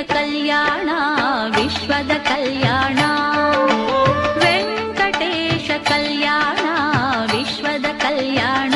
ಕಲ್ಯಾಣ ವಿಶ್ವದ ಕಲ್ಯಾಣ ವೆಂಕಟೇಶ ಕಲ್ಯಾಣ ವಿಶ್ವದ ಕಲ್ಯಾಣ.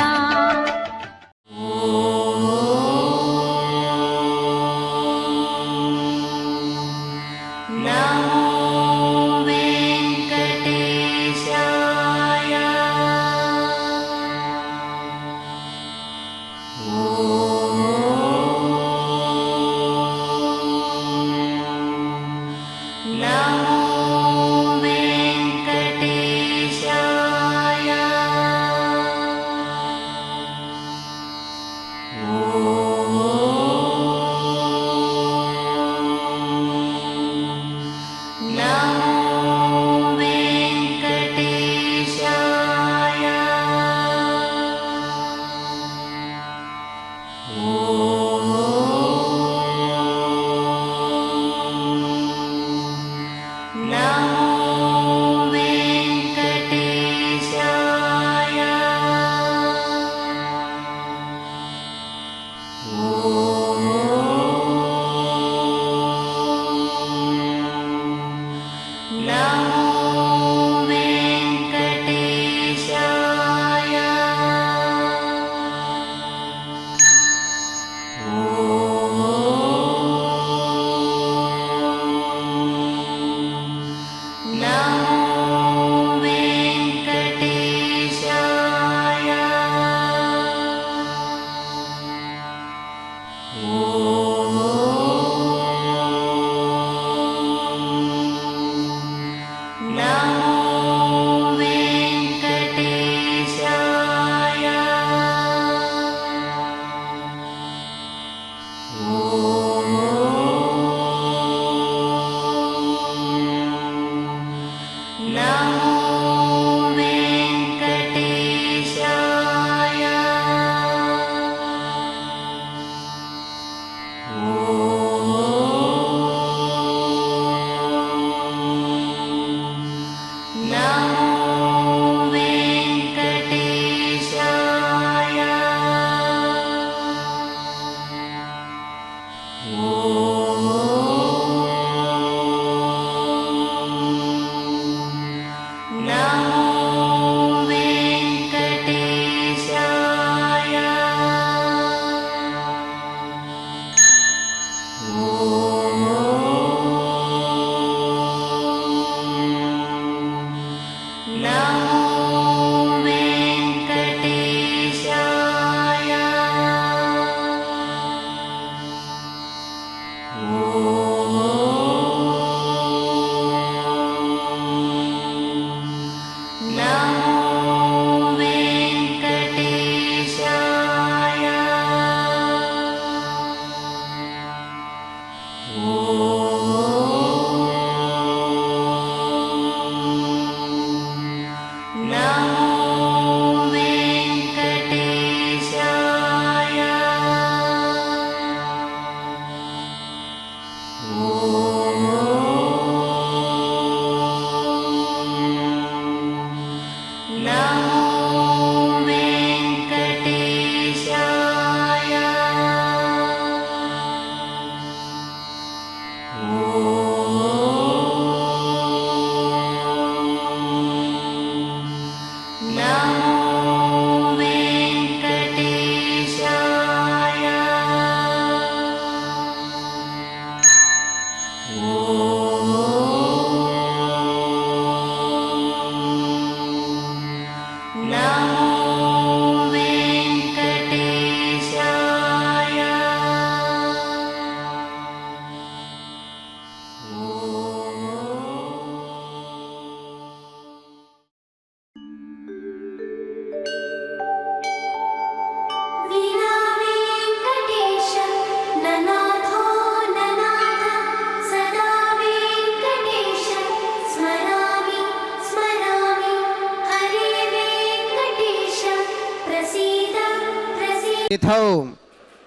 तिथौ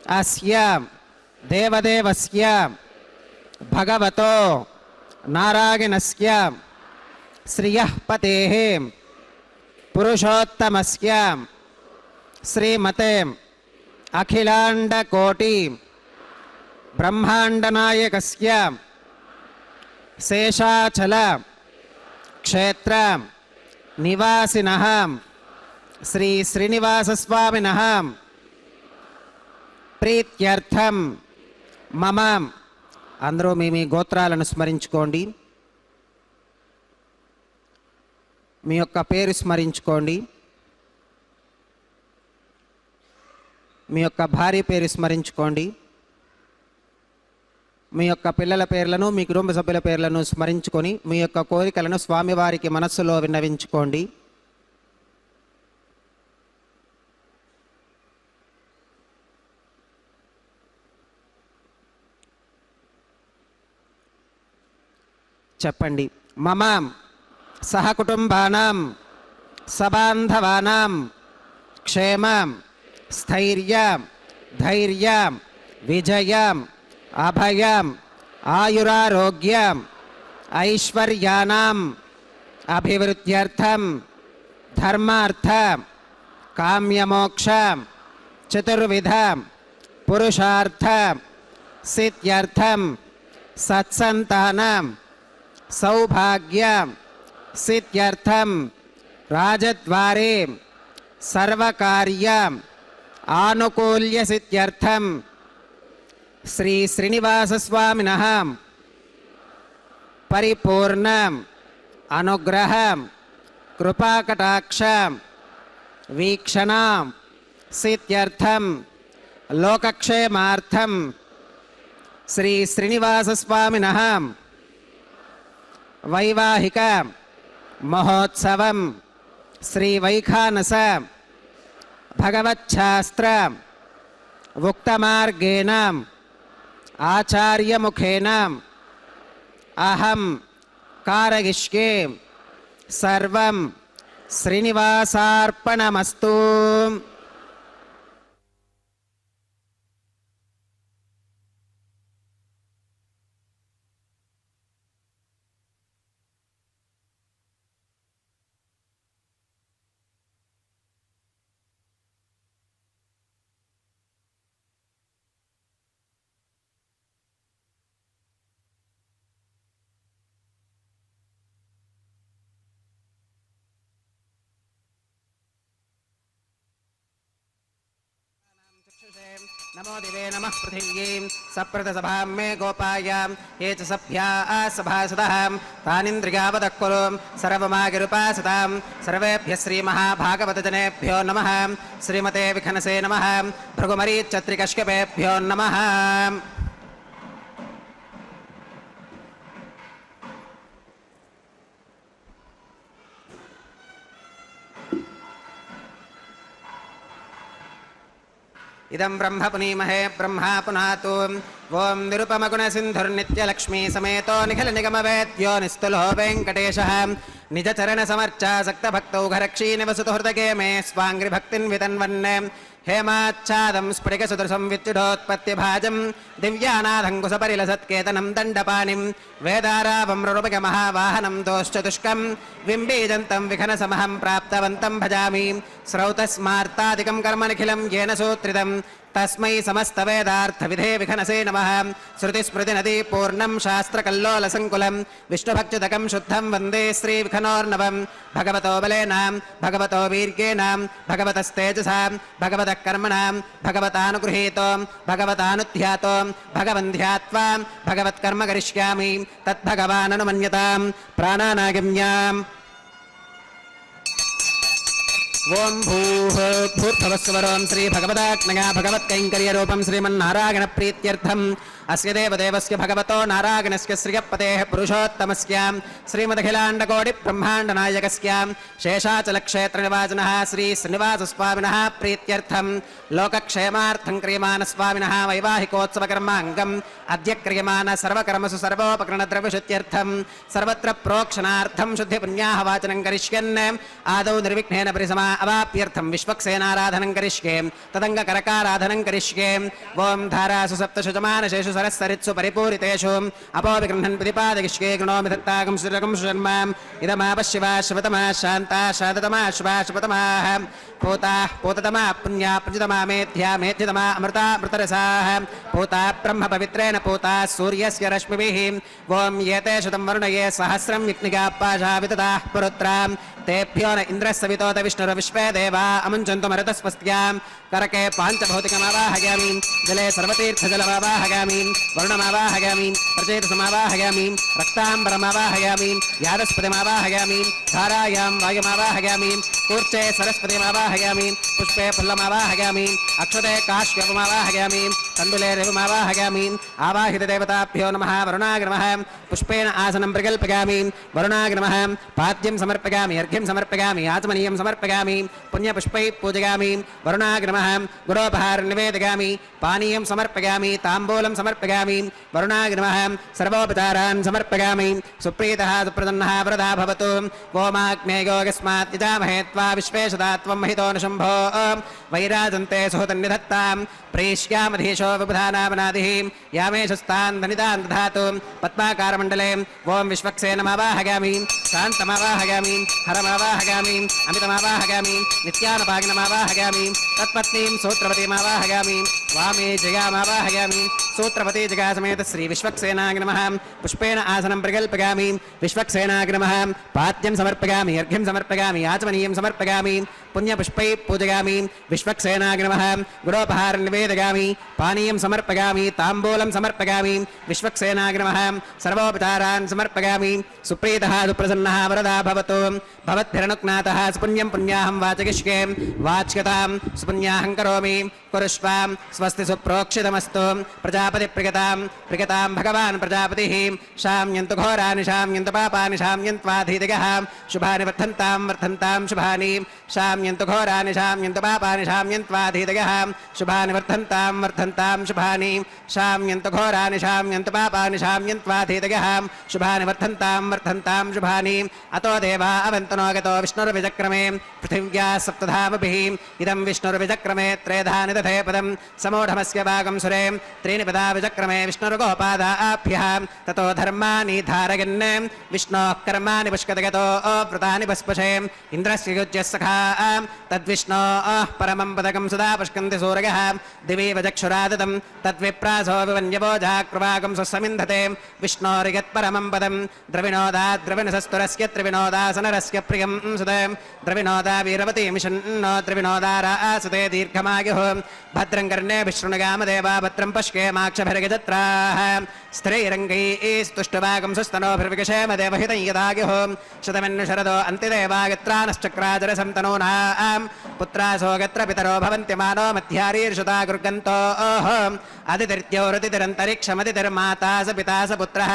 अस्य देवदेवस्य भगवतो नारायणस्य श्रियः पतेः पुरुषोत्तमस्य श्रीमते अखिलांडकोटि బ్రహ్మాండనాయకస్య శేషాచల క్షేత్ర నివాసినః శ్రీ శ్రీనివాసస్వామినః ప్రీత్యర్థం మమ. అందరూ మీ గోత్రాలను స్మరించుకోండి, మీ యొక్క పేరు స్మరించుకోండి, మీ యొక్క భార్య పేరు స్మరించుకోండి, మీ యొక్క పిల్లల పేర్లను, మీ కుటుంబ సభ్యుల పేర్లను స్మరించుకొని మీ యొక్క కోరికలను స్వామివారికి మనస్సులో విన్నవించుకోండి. చెప్పండి. మమ సహకుటుంబానాం సబాంధవానాం క్షేమ స్థైర్య ధైర్య విజయ అభయం ఆయురారోగ్య ఐశ్వర్యానాం అభివృద్ధ్యర్థం ధర్మార్థ కామ్యమోక్ష చతుర్విధ పురుషార్థ సిద్ధ్యర్థం సత్సంతానం సౌభాగ్య సిద్ధ్యర్థం రాజద్వారే సర్వకార్య ఆనుకూల్య సిద్ధ్యర్థం శ్రీ శ్రీనివాసస్వామినః పరిపూర్ణ అనుగ్రహ కృపాకటాక్ష వీక్షణ సిద్ధ్యర్థం లోకక్షేమార్థం శ్రీ శ్రీనివాసస్వామినః వైవాహిక మహోత్సవం శ్రీ వైఖానస భగవచ్ఛాస్త్ర ఉక్తమార్గేణ ఆచార్యముఖేన అహం కారయిష్యే సర్వం శ్రీనివాసార్పణమస్తు. नमो दिवे नमः पृथिव्यीं सप्रतसभां मे गोपायां ये च सभ्याः सभासदः तानिन्द्रियावदः कुरु सर्वमागिरुपासतां सर्वेभ्यः श्रीमहाभागवतजनेभ्यो नमः. श्रीमते विखनसे नमः. भृगुमरीचत्रिकश्यपेभ्यो नमः. इदं ब्रह्म पुनीमहे ब्रह्मा पुनातु. ओं निरुपमगुणसिन्धुर्नित्यलक्ष्मी समेतो निखिलनिगमवेद्यो निस्तुलो वेङ्कटेशः निजचरणसमर्चा सक्तभक्तौ घरक्षीनिवसतु हृदगे मे स्वाङ्घ्रिभक्तिं वितन्वन् हेमाच्छादं स्फटिकसदृशं विच्युडोत्पत्तिभाजं दिव्यानाथङ्कुशपरिलसत्केतनं दण्डपाणिं वेदारावं रुरुपगमहावाहनं दोश्चतुष्कं विम्बीजन्तं विघनसमहं प्राप्तवन्तं भजामि. स्रौतस्मार्तादिकं कर्मनिखिलं येन सूत्रितं तस्मै समस्तवेदार्थविधे विघनसे नमः. श्रुतिस्मृतिनदी पूर्णं शास्त्रकल्लोलसङ्कुलं विष्णुभक्तिदकं शुद्धं वन्दे श्रीविघ्नोर्नवं. भगवतो बलेनां भगवतो वीर्येणां भगवतस्तेजसा भगवतः कर्मणां भगवतानुगृहीतो भगवतानुध्यातो भगवन्ध्यात्वा भगवत्कर्म करिष्यामि तद्भगवाननुमन्यतां प्राणानागम्याम्. ओं भूर्भुवस्वरं श्री भगवदात्मया भगवत्कैङ्कर्यरूपं श्रीमन्नारायण प्रीत्यर्थम् अस्य देवदेवस्य भगवतो नारायणस्य श्रियपतेः पुरुषोत्तमस्य श्रीमदखिलाण्डकोटिब्रह्माण्डनायकस्य शेषाचलक्षेत्रनिवासिनः श्री श्रीनिवासस्वामिनः प्रीत्यर्थं लोकक्षेमार्थं क्रियमाणस्वामिनः वैवाहिकोत्सवकर्माङ्गम् अद्य क्रियमाण सर्वकर्मसु सर्वोपकरणद्रव्यशुद्ध्यर्थं सर्वत्र प्रोक्षणार्थं शुद्धिपुण्याः वाचनं करिष्यन् आदौ निर्विघ्नेन परिसमा अवाप्यर्थं विश्वक्सेन विश्वक्सेनाराधनं करिष्ये तदङ्गकरकाराधनं करिष्ये ॐ धारासु सप्तशु जमानशेषु सरस्सरित्सु परिपूरितेषु अपो विगृह्णन् प्रतिपादयिष्ये गृणोमि दत्तागं सुरगं सुजन्मा इदमापः शिवा शिवतमा शान्ता शान्ततमा शिवा शिवतमाः पूताः पूततमा पुण्या पुण्यतमा मेध्या मेध्यतमा अमृता अमृतरसाः पूता ब्रह्म पवित्रेण पूता सूर्यस्य रश्मिभिः ॐ एते शतं वरुणये सहस्रं यज्ञिकापाशा विदधाः पुरुत्रां तेभ्यो न इन्द्रस्सवितोत विष्णुर्विश्वे देवा अमुञ्चन्तु मरुतस्वस्त्यां करके पाञ्चभौतिकमावाहयामि जले सर्वतीर्थजलमावाहयामि वरुणमावाहयामि प्रचेतसमावाहयामि रक्ताम्बरमावाहयामि यादस्पतिमावाहयामि धारायां वायुमावाहयामि कूर्चे सरस्वतीमावाहयामि पुष्पे फुल्लमावाहयामि अक्षते काश्यपमावाहयामि तण्डुले रविमावाहयामि आवाहितदेवताभ्यो नमः वरुणाय नमः पुष्पेण आसनं प्रकल्पयामि वरुणाय नमः पाद्यं समर्पयामि अर्घ्यं समर्पयामि आचमनीयं समर्पयामि पुण्यपुष्पैः पूजयामि वरुणाय नमः गुडोपहारं निवेदयामि पानीयं समर्पयामि ताम्बूलं समर्पयामि वरुणाय नमः सर्वोपचारान् समर्पयामि सुप्रीतः सुप्रसन्नः वरदा भवतु गोमाग्नेयो यस्मात् यजामहे त्वा विश्वेशदा त्वं महितो न शम्भो वैराजन्ते सुहृतन्निधत्तां प्रेष्यामधीशो विबुधानामनादिः यामेशस्तान् धनितान् दधातु पद्माकारमण्डले ॐ विश्वक्सेनमावाहयामि शान्तमावाहयामि हरमावाहयामि अमितमावाहयामि नित्यानपागिनमावाहयामि तत्पत्नीं सूत्रवतीमावाहयामि वामे जयामावाहयामि सूत्रवती जगासमेत श्री विश्वक्सेनाय नमः पुष्पेण आसनं प्रकल्पयामि विश्वक्सेनाय नमः पाद्यं समर्पयामि अर्घ्यं समर्पयामि आचमनीयं समर्पयामि पुण्यपुष्पैः पूजयामि विश्वक्सेनाय नमः गुडोपहारं निवेदयामि पानीयं समर्पयामि ताम्बूलं समर्पयामि विश्वक्सेनाय नमः सर्वोपचारान् समर्पयामि सुप्रीतः सुप्रसन्नः वरदा भवतु भवद्भिरनुज्ञातः सुपुण्यं पुण्याहं वाचयिष्ये वाच्यतां सुपुण्याहं करोमि कुरुष्वां स्वस्ति सुप्रोक्षितमस्तु प्रजापतिप्रियतां प्रियतां भगवान् प्रजापतिः शाम्यन्तु घोरानि शाम्यन्तु पापानि शाम्यन्त्वाधीतयः शुभानि वर्धन्तां शुभानि शाम्यन्तु घोरानि शाम्यन्तु पापानि शाम्यन्त्वाधीतयः शुभानि वर्धन्तां शुभानि शाम्यन्तु घोरानि शाम्यन्तु पापानि शाम्यन्त्वाधीतयः शुभानि वर्धन्तां शुभानि अतो देवा अवन्तनो गतो विष्णुर्विचक्रमे पृथिव्या सप्तधामभिः इदं विष्णुर्विचक्रमे त्रेधानि दधे पदं समूढमस्य भागं सुरे त्रीणि पदा विचक्रमे विष्णुर्गोपादाभ्यः ततो धर्माणि धारयन् विष्णोः कर्माणि पुष्कतगतो व्रतानि पस्पशे इन्द्रस्य युज्यः सखा तद्विष्णोः परमं पदकं सदा पुष्कन्ति सूरयः दिवि वचक्षुरादतं तद्विप्रासो विवन्यवो जाकृवागं स्वसमिन्धते विष्णोरियत्परमं पदं द्रविणोदा द्रविणसस्तुरस्य त्रिविनोदासनरस्य प्रियं सुते द्रविणोदा वीरवती मिषन्नो त्रिविनोदारासते दीर्घमायुः भद्रं कर्णे विष्णुगामदेवा भद्रं पश्येमाक्षभिर्गजत्राः स्त्रीरङ्गैस्तुष्टभागं सुस्तनोभिर्विकषेम देवहितं यदायुः शतमन्नु शरदो अन्तिदेवागत्रानश्चक्राजरसं तनूनां पुत्रासो गत्र पितरो भवन्ति मानो मध्यारीर्षुता गुर्गन्तो अदितिर्द्यौरतिरन्तरिक्षमदितिर्माता स पिता स पुत्रः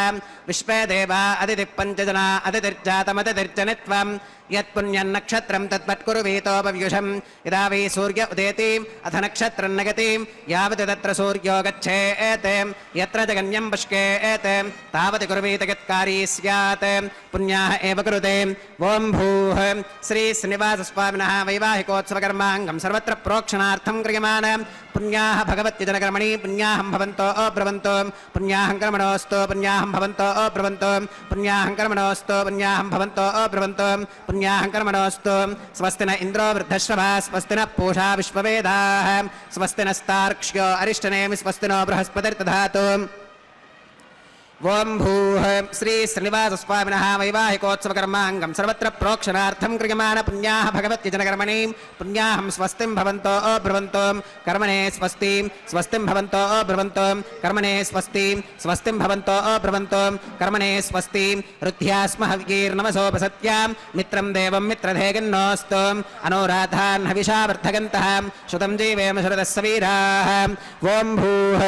विश्वे देवा अदितिः पञ्चजना अदितिर्जातमदितिर्जनित्वं यत्पुण्यन्नक्षत्रं तत्पत्कुरुवीतोपव्युषं यदा वै सूर्य उदेति अथ नक्षत्रं नगति यावत् तत्र सूर्यो गच्छेत् यत्र जगन्यं पुष्केत् तावत् कुर्वीत यत्कारी स्यात् पुण्याः एव कुरुते ॐ भूः श्री श्रीनिवासस्वामिनः वैवाहिकोत्सवकर्माङ्गं सर्वत्र प्रोक्षणार्थं क्रियमाण पुण्याः भगवत्यजनकर्मणि पुण्याहं भवन्तो अब्रवन्तो पुण्याहं कर्मणोऽस्तु पुण्याहं भवन्तो अब्रवन्तो पुण्याहं कर्मणोऽस्तु पुण्याहं भवन्तो अब्रवन्तो पुण्याहं कर्मणोऽस्तु स्वस्ति न इन्द्रो वृद्धश्रवा स्वस्ति न पूषा विश्ववेदाः स्वस्ति नस्तार्क्ष्यो अरिष्टनेमि स्वस्ति नो बृहस्पतिर्दधातु ओम भूः श्री श्रीनिवासस्वामिनः वैवाहिकोत्सवकर्माङ्गं सर्वत्र प्रोक्षणार्थं क्रियमाण पुण्याः भगवत्यजनकर्मणि पुण्याहं स्वस्तिं भवन्तो अब्रवन्तो कर्मणे स्वस्ति स्वस्तिं भवन्तो अब्रवन्तो कर्मणे स्वस्ति स्वस्तिं भवन्तो अब्रवन्तो कर्मणे स्वस्ति रुद्ध्यास्म हव्यैर्नमसोपसत्यां मित्रं देवं मित्रधेगन्नोऽस्तु अनुराधान् हविषा वर्धगन्तः श्रुतं जीवेम शरदः सवीराः ओम भूः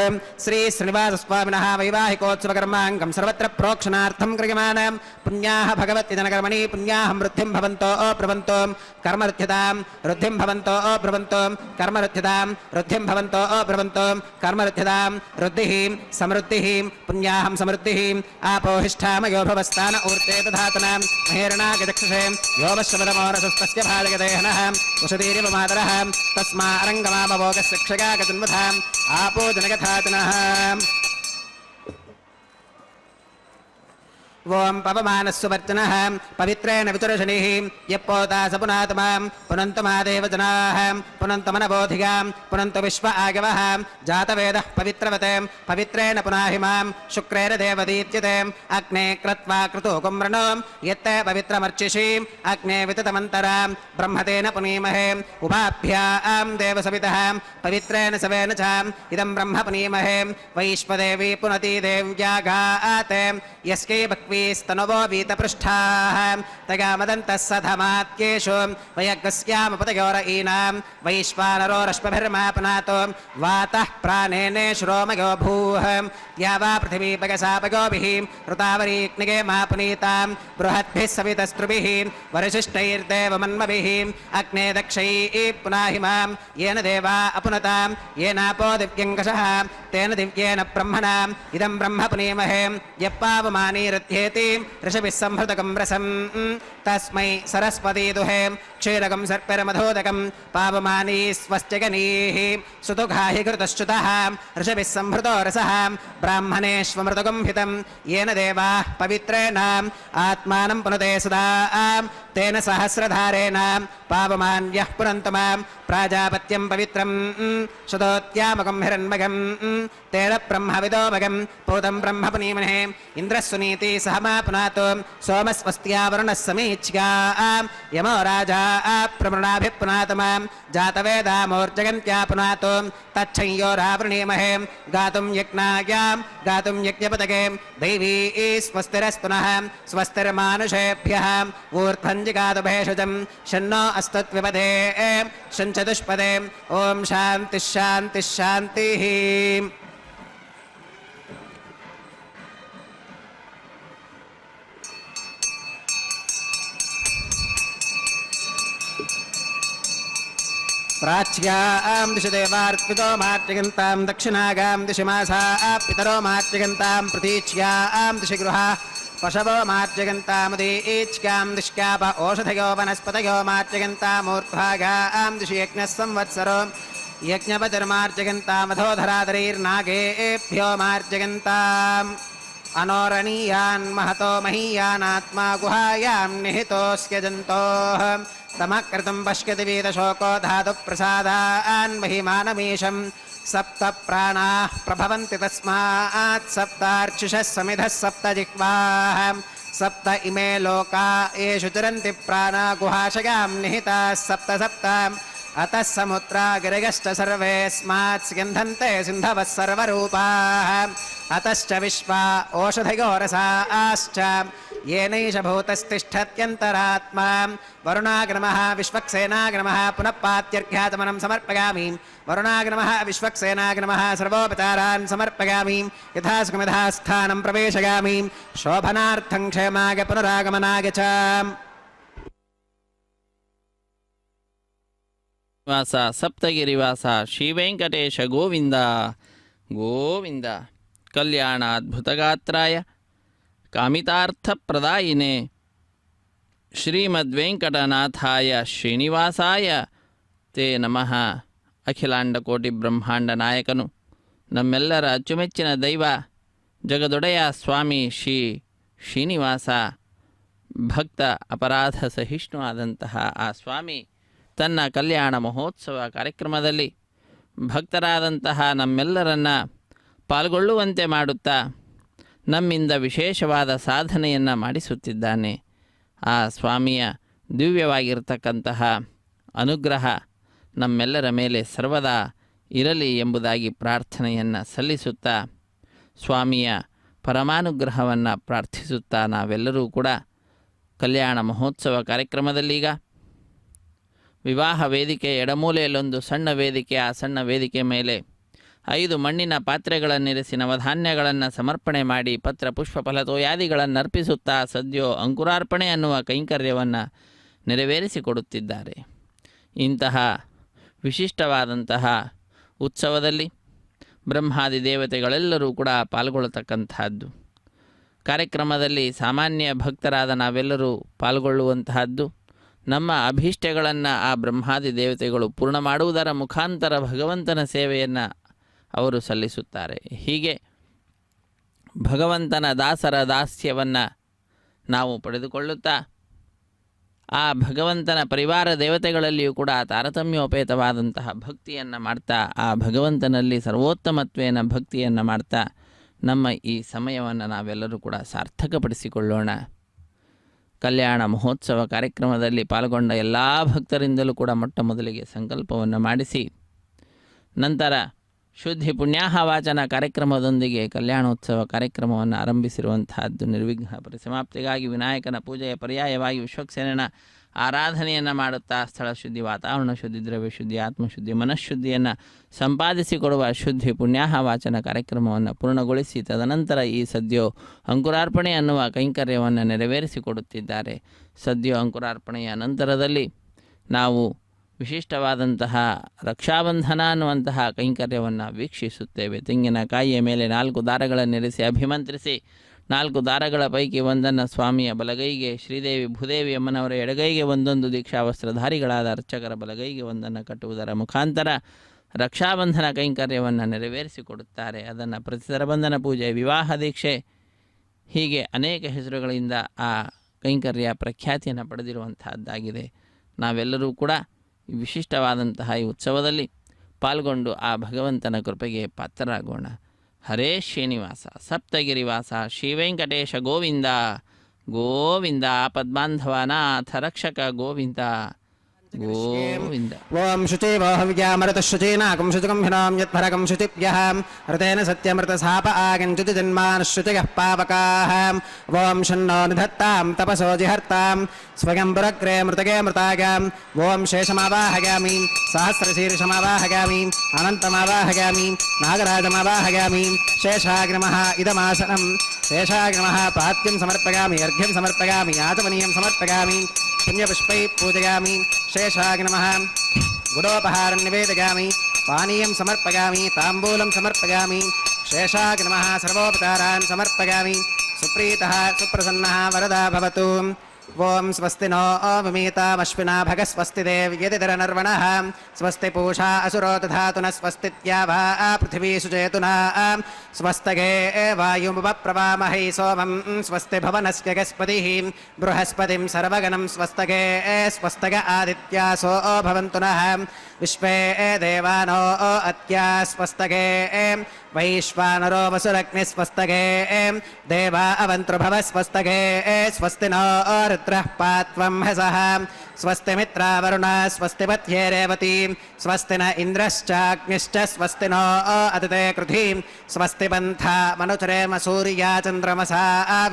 श्री श्रीनिवासस्वामिनः वैवाहिकोत्सवकर्मा वामाङ्गं सर्वत्र प्रोक्षणार्थं क्रियमाणां पुण्याः भगवति जनकर्मणि पुण्याः मृत्युं भवन्तो अब्रुवन्तो कर्मरुध्यतां रुद्धिं भवन्तो अब्रुवन्तो कर्मरुध्यतां रुद्धिं भवन्तो अब्रुवन्तो कर्मरुध्यतां रुद्धिः समृद्धिः पुण्याहं समृद्धिः आपोहिष्ठामयो भवस्थान ऊर्ते दधातनां महेरणागचक्षुषे योमश्रवदमोरसस्तस्य भाजगदेहनः उषदीरिव मातरः तस्मा अरङ्गमामवोगस्य क्षगागजन्मधाम् आपो जनकथातनः ओं पवमानस्सुवर्चनः पवित्रेण विचुरशनिः यप्पोता स पुनातमां पुनन्तु महादेव जनाः पुनन्तु मनबोधिगां पुनन्तु विश्व आगवः जातवेदः पवित्रवते पवित्रेण पुनाहिमां शुक्रेण देवदीत्यते अग्ने कृत्वा क्रतु कुम्रणो यत्ते पवित्रमर्चिषीम् अग्ने विततमन्तरां ब्रह्मतेन पुनीमहे उभाभ्यां देवसवितः पवित्रेण सवेन च इदं ब्रह्म पुनीमहे वैश्वदेवी पुनती देव्यागाते यस्कै भक्वी स्तनवो वीतपृष्ठाः तगामदन्तः सधमात्येषु वयग्स्यामपतयोरयीनां वैश्वानरो रश्मिभिर्मापनातो वातः प्राणेने श्रोमयो भूः या वा पृथिवी पगसापगोभिः ऋतावरीग्निगे मापुनीतां बृहद्भिः सवितस्त्रुभिः वरिशिष्टैर्देवमन्मभिः अग्ने दक्षैः पुनाहिमां येन देवा अपुनतां येनापो दिव्यङ्कषः तेन दिव्येन ब्रह्मणाम् इदं ब्रह्म पुनीमहे यप्पावमानीरुध्ये ऋषभिः संहृतकं रसं तस्मै सरस्वती दुहे क्षीरकं सर्पिर्मधोदकं पावमानी स्वस्त्यगनीः सुतुघाहि कृतश्च्युतः ऋषभिः संहृतो रसः ब्राह्मणेष्वमृतकं हितं येन देवाः पवित्रेण आत्मानं पुनते सदा तेन सहस्रधारेण पावमान्यः पुनन्तु मां प्राजापत्यं पवित्रं शतोत्यामकं हिरण्मकं तेन ब्रह्मविदोमकं पूतं ब्रह्म पुनीमहे इन्द्रः सुनीति सह मा पुनातो सोमस्वस्त्यावरुणः समीच्या यमो राजा प्रमृणाभिः पुनातु मां जातवेदामोर्जगन्त्या पुनातो तच्छंयोरावृणीमहे गातुं यज्ञायां गातुं यज्ञपतके दैवी स्वस्तिरस्तु नः स्वस्तिर्मानुषेभ्यः ऊर्ध्वञ्जिगातु भेषजं शन्नो अस्तुत्विपदे शञ्चतुष्पदे ॐ शान्तिः शान्तिः शान्तिः प्राच्यां दिशि देवार्पितो मातृगन्तां दक्षिणागां दिशि मासाः पितरो मातृगन्तां प्रतीच्यां दिशि गृहाः पशवो मातृगन्तामुदीच्यां दिश्काप ओषधयो वनस्पतयो मातृगन्तामूर्ध्वागां दिशि यज्ञः संवत्सरो यज्ञपतिर्मार्जगन्तामधोधरादरैर्नागेभ्यो मार्जगन्ताम् अनोरणीयान् महतो महीयानात्मा गुहायां निहितोऽस्य जन्तोः तमकृतं पश्यति वीतशोको धातुप्रसादान् महिमानमीशं सप्त प्राणाः प्रभवन्ति तस्मात् सप्तार्चिषः समिधः सप्त जिह्वाः सप्त इमे लोका येषु चरन्ति प्राणा गुहाशयां निहिताः सप्त सप्त अतः समुद्रा गिरगश्च सर्वेऽस्मात् स्यन्धन्ते सिन्धवः सर्वरूपाः अतश्च विश्वा ओषधयो रसाश्च येनैष भूतस्तिष्ठत्यन्तरात्मा वरुणाग्नमः विश्वक्सेनाग्नमः पुनः पात्यर्घ्यातमनं समर्पयामि वरुणाग्नमः विश्वक्सेनाग्नमः सर्वोपचारान् समर्पयामि यथासुखमिधा स्थानं प्रवेशयामि शोभनार्थं क्षेमाय पुनरागमनाय च ವಾಸ ಸಪ್ತಗಿರಿವಾಸ ಶ್ರೀವೆಂಕಟೇಶ ಗೋವಿಂದ ಗೋವಿಂದ ಕಲ್ಯಾಣಾದ್ಭುತಗಾತ್ರಾಯ ಕಾಮಿತಾರ್ಥಪ್ರದಾಯಿನೇ ಶ್ರೀಮದ್ವೆಂಕಟನಾಥಾಯ ಶ್ರೀನಿವಾಸಾಯ ತೇ ನಮಃ. ಅಖಿಲಾಂಡಕೋಟಿ ಬ್ರಹ್ಮಾಂಡ ನಾಯಕನು ನಮ್ಮೆಲ್ಲರ ಅಚ್ಚುಮೆಚ್ಚಿನ ದೈವ ಜಗದೊಡೆಯ ಸ್ವಾಮಿ ಶ್ರೀ ಶ್ರೀನಿವಾಸ ಭಕ್ತ ಅಪರಾಧ ಸಹಿಷ್ಣು ಆದಂತಹ ಆ ಸ್ವಾಮಿ ತನ್ನ ಕಲ್ಯಾಣ ಮಹೋತ್ಸವ ಕಾರ್ಯಕ್ರಮದಲ್ಲಿ ಭಕ್ತರಾದಂತಹ ನಮ್ಮೆಲ್ಲರನ್ನ ಪಾಲ್ಗೊಳ್ಳುವಂತೆ ಮಾಡುತ್ತಾ ನಮ್ಮಿಂದ ವಿಶೇಷವಾದ ಸಾಧನೆಯನ್ನು ಮಾಡಿಸುತ್ತಿದ್ದಾನೆ. ಆ ಸ್ವಾಮಿಯ ದಿವ್ಯವಾಗಿರ್ತಕ್ಕಂತಹ ಅನುಗ್ರಹ ನಮ್ಮೆಲ್ಲರ ಮೇಲೆ ಸರ್ವದಾ ಇರಲಿ ಎಂಬುದಾಗಿ ಪ್ರಾರ್ಥನೆಯನ್ನು ಸಲ್ಲಿಸುತ್ತಾ ಸ್ವಾಮಿಯ ಪರಮಾನುಗ್ರಹವನ್ನು ಪ್ರಾರ್ಥಿಸುತ್ತಾ ನಾವೆಲ್ಲರೂ ಕೂಡ ಕಲ್ಯಾಣ ಮಹೋತ್ಸವ ಕಾರ್ಯಕ್ರಮದಲ್ಲೀಗ ವಿವಾಹ ವೇದಿಕೆ ಎಡಮೂಲೆಯಲ್ಲೊಂದು ಸಣ್ಣ ವೇದಿಕೆ, ಆ ಸಣ್ಣ ವೇದಿಕೆ ಮೇಲೆ 5 ಮಣ್ಣಿನ ಪಾತ್ರೆಗಳನ್ನಿರಿಸಿ ನವಧಾನ್ಯಗಳನ್ನು ಸಮರ್ಪಣೆ ಮಾಡಿ ಪತ್ರ ಪುಷ್ಪ ಫಲತೋಯಾದಿಗಳನ್ನು ಅರ್ಪಿಸುತ್ತಾ ಸದ್ಯೋ ಅಂಕುರಾರ್ಪಣೆ ಅನ್ನುವ ಕೈಂಕರ್ಯವನ್ನು ನೆರವೇರಿಸಿಕೊಡುತ್ತಿದ್ದಾರೆ. ಇಂತಹ ವಿಶಿಷ್ಟವಾದಂತಹ ಉತ್ಸವದಲ್ಲಿ ಬ್ರಹ್ಮಾದಿ ದೇವತೆಗಳೆಲ್ಲರೂ ಕೂಡ ಪಾಲ್ಗೊಳ್ಳತಕ್ಕಂತಹದ್ದು. ಕಾರ್ಯಕ್ರಮದಲ್ಲಿ ಸಾಮಾನ್ಯ ಭಕ್ತರಾದ ನಾವೆಲ್ಲರೂ ಪಾಲ್ಗೊಳ್ಳುವಂತಹದ್ದು. ನಮ್ಮ ಅಭೀಷ್ಟಗಳನ್ನು ಆ ಬ್ರಹ್ಮಾದಿ ದೇವತೆಗಳು ಪೂರ್ಣ ಮಾಡುವುದರ ಮುಖಾಂತರ ಭಗವಂತನ ಸೇವೆಯನ್ನು ಅವರು ಸಲ್ಲಿಸುತ್ತಾರೆ. ಹೀಗೆ ಭಗವಂತನ ದಾಸರ ದಾಸ್ಯವನ್ನು ನಾವು ಪಡೆದುಕೊಳ್ಳುತ್ತಾ ಆ ಭಗವಂತನ ಪರಿವಾರ ದೇವತೆಗಳಲ್ಲಿಯೂ ಕೂಡ ತಾರತಮ್ಯೋಪೇತವಾದಂತಹ ಭಕ್ತಿಯನ್ನು ಮಾಡ್ತಾ ಆ ಭಗವಂತನಲ್ಲಿ ಸರ್ವೋತ್ತಮತ್ವೇನ ಭಕ್ತಿಯನ್ನು ಮಾಡ್ತಾ ನಮ್ಮ ಈ ಸಮಯವನ್ನು ನಾವೆಲ್ಲರೂ ಕೂಡ ಸಾರ್ಥಕಪಡಿಸಿಕೊಳ್ಳೋಣ. ಕಲ್ಯಾಣ ಮಹೋತ್ಸವ ಕಾರ್ಯಕ್ರಮದಲ್ಲಿ ಪಾಲ್ಗೊಂಡ ಎಲ್ಲ ಭಕ್ತರಿಂದಲೂ ಕೂಡ ಮೊಟ್ಟ ಮೊದಲಿಗೆ ಸಂಕಲ್ಪವನ್ನು ಮಾಡಿಸಿ ನಂತರ ಶುದ್ಧಿ ಪುಣ್ಯಾಹ ವಾಚನ ಕಾರ್ಯಕ್ರಮದೊಂದಿಗೆ ಕಲ್ಯಾಣೋತ್ಸವ ಕಾರ್ಯಕ್ರಮವನ್ನು ಆರಂಭಿಸಿರುವಂತಹದ್ದು. ನಿರ್ವಿಘ್ನ ಪರಿಸಮಾಪ್ತಿಗಾಗಿ ವಿನಾಯಕನ ಪೂಜೆಯ ಪರ್ಯಾಯವಾಗಿ ವಿಶ್ವಕ್ಸೇನನ ಆರಾಧನೆಯನ್ನು ಮಾಡುತ್ತಾ ಸ್ಥಳ ಶುದ್ಧಿ, ವಾತಾವರಣ ಶುದ್ಧಿ, ದ್ರವ್ಯ ಶುದ್ಧಿ, ಆತ್ಮಶುದ್ಧಿ, ಮನಃಶುದ್ಧಿಯನ್ನು ಸಂಪಾದಿಸಿಕೊಡುವ ಶುದ್ಧಿ ಪುಣ್ಯಾಹ ವಾಚನ ಕಾರ್ಯಕ್ರಮವನ್ನು ಪೂರ್ಣಗೊಳಿಸಿ ತದನಂತರ ಈ ಸದ್ಯೋ ಅಂಕುರಾರ್ಪಣೆ ಅನ್ನುವ ಕೈಂಕರ್ಯವನ್ನು ನೆರವೇರಿಸಿಕೊಡುತ್ತಿದ್ದಾರೆ. ಸದ್ಯೋ ಅಂಕುರಾರ್ಪಣೆಯ ನಂತರದಲ್ಲಿ ನಾವು ವಿಶಿಷ್ಟವಾದಂತಹ ರಕ್ಷಾಬಂಧನ ಅನ್ನುವಂತಹ ಕೈಂಕರ್ಯವನ್ನು ವೀಕ್ಷಿಸುತ್ತೇವೆ. ತೆಂಗಿನಕಾಯಿಯ ಮೇಲೆ 4 ದಾರಗಳನ್ನಿರಿಸಿ ಅಭಿಮಂತ್ರಿಸಿ 4 ದಾರಗಳ ಪೈಕಿ ಒಂದನ್ನು ಸ್ವಾಮಿಯ ಬಲಗೈಗೆ, ಶ್ರೀದೇವಿ ಭೂದೇವಿ ಅಮ್ಮನವರ ಎಡಗೈಗೆ ಒಂದೊಂದು ದೀಕ್ಷಾವಸ್ತ್ರಧಾರಿಗಳಾದ ಅರ್ಚಕರ ಬಲಗೈಗೆ ಒಂದನ್ನು ಕಟ್ಟುವುದರ ಮುಖಾಂತರ ರಕ್ಷಾಬಂಧನ ಕೈಂಕರ್ಯವನ್ನು ನೆರವೇರಿಸಿಕೊಡುತ್ತಾರೆ. ಅದನ್ನು ಪ್ರತಿಸರ ಬಂಧನ ಪೂಜೆ, ವಿವಾಹ ದೀಕ್ಷೆ, ಹೀಗೆ ಅನೇಕ ಹೆಸರುಗಳಿಂದ ಆ ಕೈಂಕರ್ಯ ಪ್ರಖ್ಯಾತಿಯನ್ನು ಪಡೆದಿರುವಂತಹದ್ದಾಗಿದೆ. ನಾವೆಲ್ಲರೂ ಕೂಡ ವಿಶಿಷ್ಟವಾದಂತಹ ಈ ಉತ್ಸವದಲ್ಲಿ ಪಾಲ್ಗೊಂಡು ಆ ಭಗವಂತನ ಕೃಪೆಗೆ ಪಾತ್ರರಾಗೋಣ. ಹರೇ ಶ್ರೀನಿವಾಸ ಸಪ್ತಗಿರಿವಾಸ ಶ್ರೀವೆಂಕಟೇಶ ಗೋವಿಂದ ಗೋವಿಂದ. ಪದ್ಮಾಂಧವನಾಥ ರಕ್ಷಕ ಗೋವಿಂದ ಗೋವಿಂದ. ಓಂ ಶುಚಿ ವೋಹವ್ಯಾಮೃತ ಶುಚೀನಾಕಂ ಶುಚಿಕಂ ಹಿನಾಂ ಯತ್ಫರಕಂ ಶುಚಿಭ್ಯಃ ಋತೇನ ಸತ್ಯಮೃತ ಸಾಪ ಆಗಂಚುತಿ ಜನ್ಮಾನಃಶುಚಿಗಃ ಪಾವಕಾಃ. ಓಂ ಶನ್ನೋ ನಿಧತ್ತಾಂ ತಪಸೋ ಜಿಹರ್ತಾಂ ಸ್ವಯಂ ಪುರಗ್ರೇ ಮೃತಗೆ ಮೃತಾಗಾಂ. ಓಂ ಶೇಷಮಾವಾಹಯಾಮಿ ಸಹಸ್ರಶೀರ್ಷಮಾವಾಹಯಾಮಿ ಅನಂತಮಾವಾಹಯಾಮಿ ನಾಗರಾಜಮಾವಾಹಯಾಮಿ. ಶೇಷಾಗ್ರಮಃ ಇದಮಾಸನಂ ಶೇಷಾಗ್ರಮಃ ಪಾತ್ಯಂ ಸಮರ್ಪಯಾಮಿ ಅರ್ಘ್ಯಂ ಸಮರ್ಪಯಾಮಿ ಆಚಮನೀಯಂ ಸಮರ್ಪಯಾಮಿ पुण्यपुष्पै पूजयामि. शेषाग्नमः गुडोपहारं निवेदयामि पानीयं समर्पयामि ताम्बूलं समर्पयामि. शेषाग्नमः सर्वोपचारान् समर्पयामि. सुप्रीतः सुप्रसन्नः वरदा भवतु. ओं स्वस्ति नो विमीतामश्विना भगस्वस्ति देव्यतिधरनर्वणः स्वस्ति पूषा असुरो दधातु न स्वस्तित्याभा पृथिवी सुचेतुना स्वस्तगे वायुमुपप्रवामहै सोमं स्वस्ति भवनस्य गस्पतिः बृहस्पतिं सर्वगणं स्वस्तगे स्वस्तग आदित्यासो भवन्तु नः विश्वे देवानो अत्या स्वस्तगे वैश्वानरो वसुरग्निस्वस्तगे देवा अवन्तृभव स्वस्तगे स्वस्ति नो रुद्रः पात्वं हसः स्वस्ति मित्रावरुणा स्वस्ति पत्ये रेवती स्वस्ति न इन्द्रश्चाग्निश्च स्वस्ति नो अदिते कृधि स्वस्ति पन्था मनुचरेम सूर्या चन्द्रमसा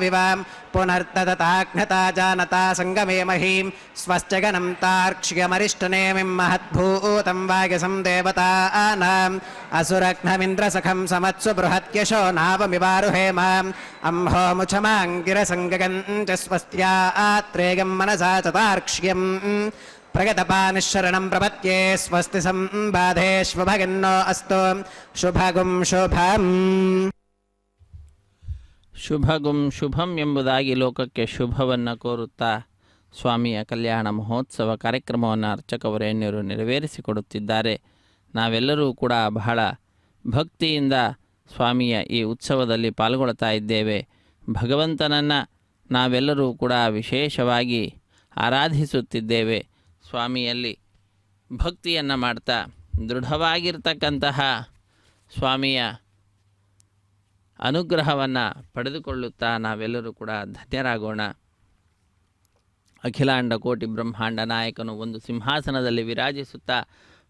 विवां पुनर्तदताघ्नता जानता सङ्गमे महीं स्वश्चगनं तार्क्ष्यमरिष्टनेमिं महद्भूतं वायसं देवतानाम् असुरघ्नमिन्द्रसखं समत्सु बृहत्यशो नावमिवारुहेम अम्होमुचमाङ्गिरसङ्गगं च स्वस्त्या आत्रेयं मनसा च तार्क्ष्यम् प्रगतपानिशरणं प्रपत्ये स्वस्ति संबाधेष्वभगिन्नो अस्तु ಶುಭಗುಂ ಶುಭಂ. ಶುಭಗುಂ ಶುಭಂ ಎಂಬುದಾಗಿ ಲೋಕಕ್ಕೆ ಶುಭವನ್ನು ಕೋರುತ್ತಾ ಸ್ವಾಮಿಯ ಕಲ್ಯಾಣ ಮಹೋತ್ಸವ ಕಾರ್ಯಕ್ರಮವನ್ನು ಅರ್ಚಕವರೇಣ್ಯರು ನೆರವೇರಿಸಿಕೊಡುತ್ತಿದ್ದಾರೆ. ನಾವೆಲ್ಲರೂ ಕೂಡ ಬಹಳ ಭಕ್ತಿಯಿಂದ ಸ್ವಾಮಿಯ ಈ ಉತ್ಸವದಲ್ಲಿ ಪಾಲ್ಗೊಳ್ತಾ ಇದ್ದೇವೆ. ಭಗವಂತನನ್ನು ನಾವೆಲ್ಲರೂ ಕೂಡ ವಿಶೇಷವಾಗಿ ಆರಾಧಿಸುತ್ತಿದ್ದೇವೆ. ಸ್ವಾಮಿಯಲ್ಲಿ ಭಕ್ತಿಯನ್ನು ಮಾಡ್ತಾ ದೃಢವಾಗಿರ್ತಕ್ಕಂತಹ ಸ್ವಾಮಿಯ ಅನುಗ್ರಹವನ್ನು ಪಡೆದುಕೊಳ್ಳುತ್ತಾ ನಾವೆಲ್ಲರೂ ಕೂಡ ಧನ್ಯರಾಗೋಣ. ಅಖಿಲಾಂಡ ಕೋಟಿ ಬ್ರಹ್ಮಾಂಡ ನಾಯಕನು ಒಂದು ಸಿಂಹಾಸನದಲ್ಲಿ ವಿರಾಜಿಸುತ್ತಾ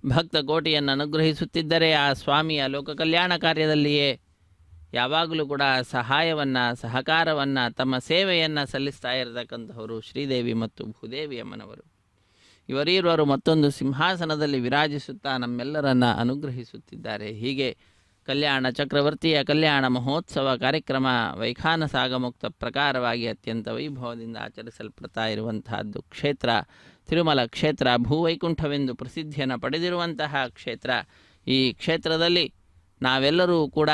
ಭಕ್ತ ಕೋಟಿಯನ್ನು ಅನುಗ್ರಹಿಸುತ್ತಿದ್ದರೆ ಆ ಸ್ವಾಮಿಯ ಲೋಕ ಕಲ್ಯಾಣ ಕಾರ್ಯದಲ್ಲಿಯೇ ಯಾವಾಗಲೂ ಕೂಡ ಸಹಾಯವನ್ನು ಸಹಕಾರವನ್ನು ತಮ್ಮ ಸೇವೆಯನ್ನು ಸಲ್ಲಿಸ್ತಾ ಇರತಕ್ಕಂಥವರು ಶ್ರೀದೇವಿ ಮತ್ತು ಭೂದೇವಿ ಅಮ್ಮನವರು. ಇವರೀರ್ವರು ಮತ್ತೊಂದು ಸಿಂಹಾಸನದಲ್ಲಿ ವಿರಾಜಿಸುತ್ತಾ ನಮ್ಮೆಲ್ಲರನ್ನು ಅನುಗ್ರಹಿಸುತ್ತಿದ್ದಾರೆ. ಹೀಗೆ ಕಲ್ಯಾಣ ಚಕ್ರವರ್ತಿಯ ಕಲ್ಯಾಣ ಮಹೋತ್ಸವ ಕಾರ್ಯಕ್ರಮ ವೈಖಾನಸಾಗಮುಕ್ತ ಪ್ರಕಾರವಾಗಿ ಅತ್ಯಂತ ವೈಭವದಿಂದ ಆಚರಿಸಲ್ಪಡ್ತಾ ಇರುವಂತಹದ್ದು ಕ್ಷೇತ್ರ ತಿರುಮಲ ಕ್ಷೇತ್ರ. ಭೂವೈಕುಂಠವೆಂದು ಪ್ರಸಿದ್ಧಿಯನ್ನು ಪಡೆದಿರುವಂತಹ ಕ್ಷೇತ್ರ. ಈ ಕ್ಷೇತ್ರದಲ್ಲಿ ನಾವೆಲ್ಲರೂ ಕೂಡ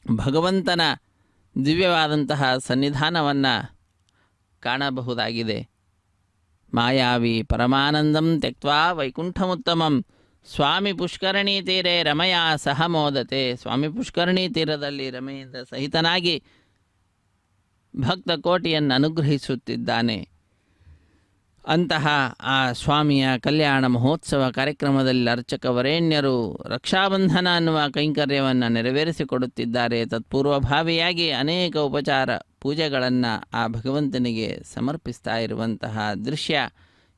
ಭಗವಂತನ ದಿವ್ಯವಾದಂತಹ ಸನ್ನಿಧಾನವನ್ನು ಕಾಣಬಹುದಾಗಿದೆ. ಮಾಯಾವಿ ಪರಮಾನಂದಂ ತ್ಯಕ್ವಾ ವೈಕುಂಠಮುತ್ತಮಂ ಸ್ವಾಮಿ ಪುಷ್ಕರಣಿ ತೀರೆ ರಮಯ ಸಹ ಮೋದತೆ. ಸ್ವಾಮಿ ಪುಷ್ಕರಣಿ ತೀರದಲ್ಲಿ ರಮೆಯಿಂದ ಸಹಿತನಾಗಿ ಭಕ್ತ ಕೋಟಿಯನ್ನು ಅನುಗ್ರಹಿಸುತ್ತಿದ್ದಾನೆ. ಅಂತಹ ಆ ಸ್ವಾಮಿಯ ಕಲ್ಯಾಣ ಮಹೋತ್ಸವ ಕಾರ್ಯಕ್ರಮದಲ್ಲಿ ಅರ್ಚಕ ವರೇಣ್ಯರು ರಕ್ಷಾಬಂಧನ ಅನ್ನುವ ಕೈಂಕರ್ಯವನ್ನು ನೆರವೇರಿಸಿಕೊಡುತ್ತಿದ್ದಾರೆ. ತತ್ಪೂರ್ವಭಾವಿಯಾಗಿ ಅನೇಕ ಉಪಚಾರ ಪೂಜೆಗಳನ್ನು ಆ ಭಗವಂತನಿಗೆ ಸಮರ್ಪಿಸ್ತಾ ಇರುವಂತಹ ದೃಶ್ಯ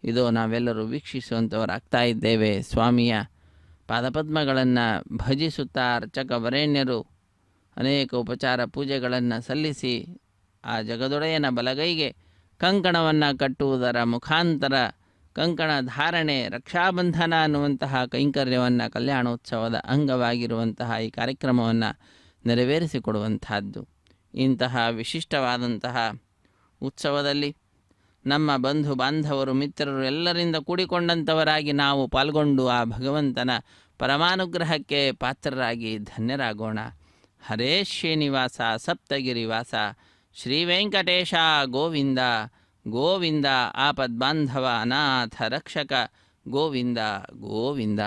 ಇದು ನಾವೆಲ್ಲರೂ ವೀಕ್ಷಿಸುವಂಥವರಾಗ್ತಾ ಇದ್ದೇವೆ. ಸ್ವಾಮಿಯ ಪಾದಪದ್ಮಗಳನ್ನು ಭಜಿಸುತ್ತಾ ಅರ್ಚಕ ವರೇಣ್ಯರು ಅನೇಕ ಉಪಚಾರ ಪೂಜೆಗಳನ್ನು ಸಲ್ಲಿಸಿ ಆ ಜಗದೊಡೆಯನ ಬಲಗೈಗೆ ಕಂಕಣವನ್ನು ಕಟ್ಟುವುದರ ಮುಖಾಂತರ ಕಂಕಣ ಧಾರಣೆ ರಕ್ಷಾಬಂಧನ ಅನ್ನುವಂತಹ ಕೈಂಕರ್ಯವನ್ನು ಕಲ್ಯಾಣೋತ್ಸವದ ಅಂಗವಾಗಿರುವಂತಹ ಈ ಕಾರ್ಯಕ್ರಮವನ್ನು ನೆರವೇರಿಸಿಕೊಡುವಂತಹದ್ದು. ಇಂತಹ ವಿಶಿಷ್ಟವಾದಂತಹ ಉತ್ಸವದಲ್ಲಿ ನಮ್ಮ ಬಂಧು ಬಾಂಧವರು ಮಿತ್ರರು ಎಲ್ಲರಿಂದ ಕೂಡಿಕೊಂಡಂಥವರಾಗಿ ನಾವು ಪಾಲ್ಗೊಂಡು ಆ ಭಗವಂತನ ಪರಮಾನುಗ್ರಹಕ್ಕೆ ಪಾತ್ರರಾಗಿ ಧನ್ಯರಾಗೋಣ. ಹರೇ ಶ್ರೀನಿವಾಸ ಸಪ್ತಗಿರಿವಾಸ ಶ್ರೀ ವೆಂಕಟೇಶ ಗೋವಿಂದ ಗೋವಿಂದ ಆಪದ್ಬಾಂಧವ ಅನಾಥ ರಕ್ಷಕ ಗೋವಿಂದ ಗೋವಿಂದ.